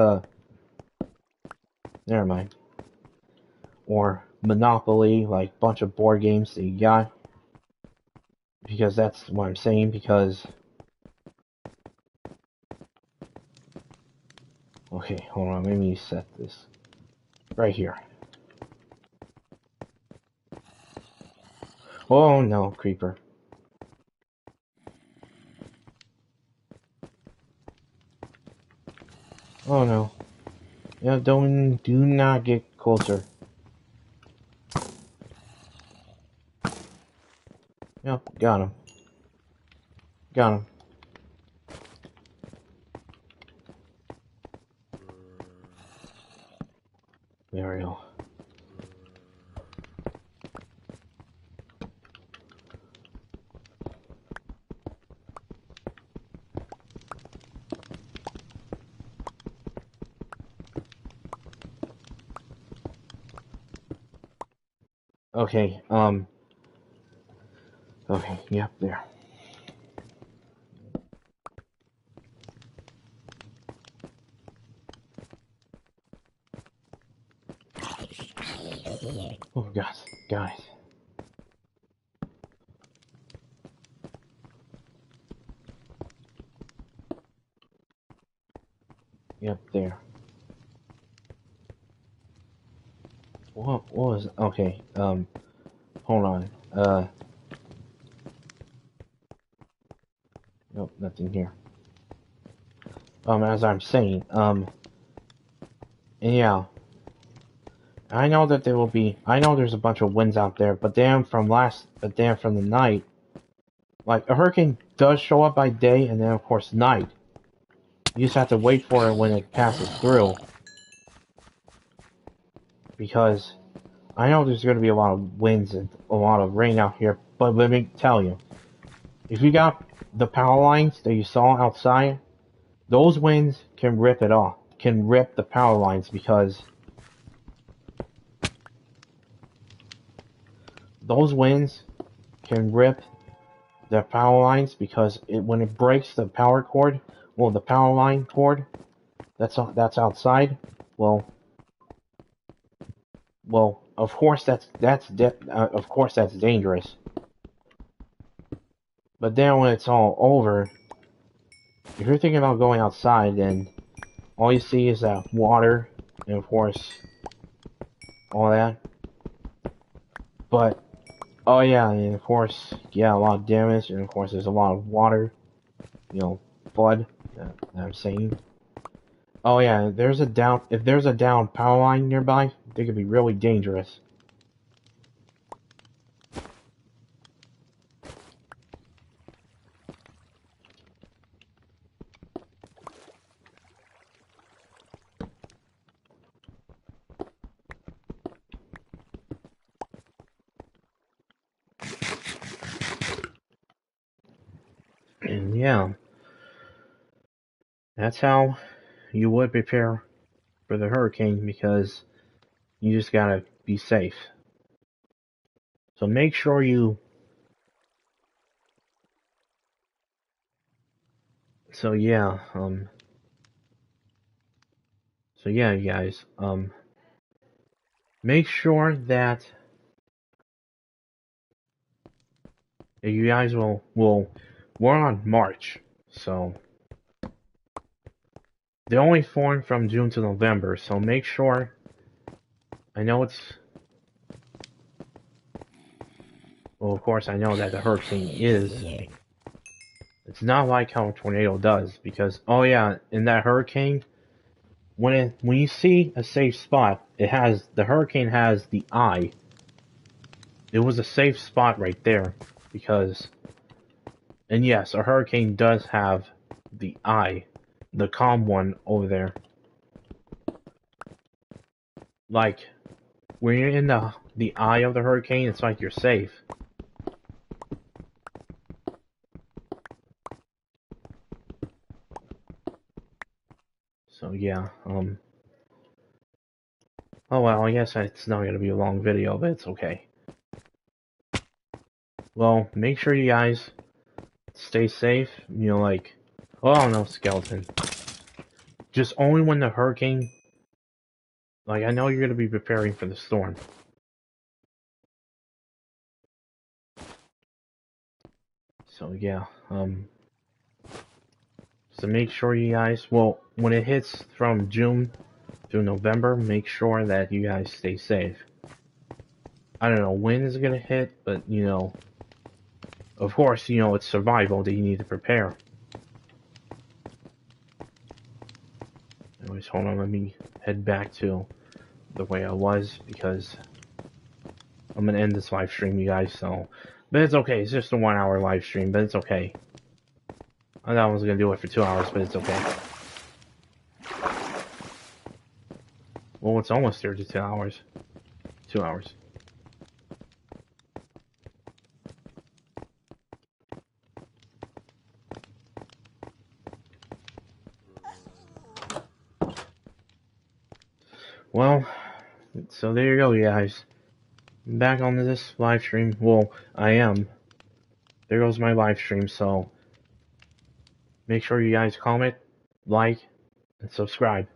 never mind. Or Monopoly, like bunch of board games that you got. Because that's what I'm saying, because... Okay, hold on, let me set this right here. Oh no, creeper. Oh no. Yeah, do not get closer. Yep, got him. Got him. There we go. Okay, okay, yep, there. Oh, guys. Yep, there. What was, okay, hold on, nope, nothing here. As I'm saying, and yeah, I know that I know there's a bunch of winds out there, but damn from the night, like, a hurricane does show up by day, and then of course night. You just have to wait for it when it passes through. Because I know there's going to be a lot of winds and a lot of rain out here, but let me tell you, if you got the power lines that you saw outside, those winds can rip it off, can rip the power lines because those winds can rip the power lines because when it breaks the power cord, well, the power line cord that's outside, well, of course that's dangerous. But then when it's all over, if you're thinking about going outside, then all you see is that water, and of course, all that. But, oh yeah, and of course, yeah, a lot of damage, and of course there's a lot of water, flood, that I'm saying. Oh yeah, if there's a down power line nearby, they could be really dangerous. And yeah, that's how you would prepare for the hurricane, because you just gotta be safe. So make sure you. So yeah, So yeah, you guys, make sure that you guys we're on March, so they only form from June to November. So make sure. I know it's. Well, of course, I know that the hurricane is. It's not like how a tornado does, because oh yeah, in that hurricane, when you see a safe spot, the hurricane has the eye. It was a safe spot right there, because, and yes, a hurricane does have the eye, the calm one over there. Like when you're in the eye of the hurricane, it's like you're safe. So yeah, oh well, I guess it's not gonna be a long video, but it's okay. Well, make sure you guys stay safe. Oh no, skeleton. Just only when the hurricane. Like, I know you're gonna be preparing for the storm. So yeah, so make sure you guys. Well, when it hits from June through November, make sure that you guys stay safe. I don't know when it's gonna hit, but of course, it's survival that you need to prepare. Anyways, hold on, let me head back to the way I was, because I'm gonna end this live stream, you guys, but it's okay, it's just a 1 hour live stream, but it's okay. I thought I was gonna do it for 2 hours, but it's okay. Well, it's almost 32 hours. 2 hours. Well, so there you go, you guys. I'm back on this live stream. Well, I am. There goes my live stream, so make sure you guys comment, like, and subscribe.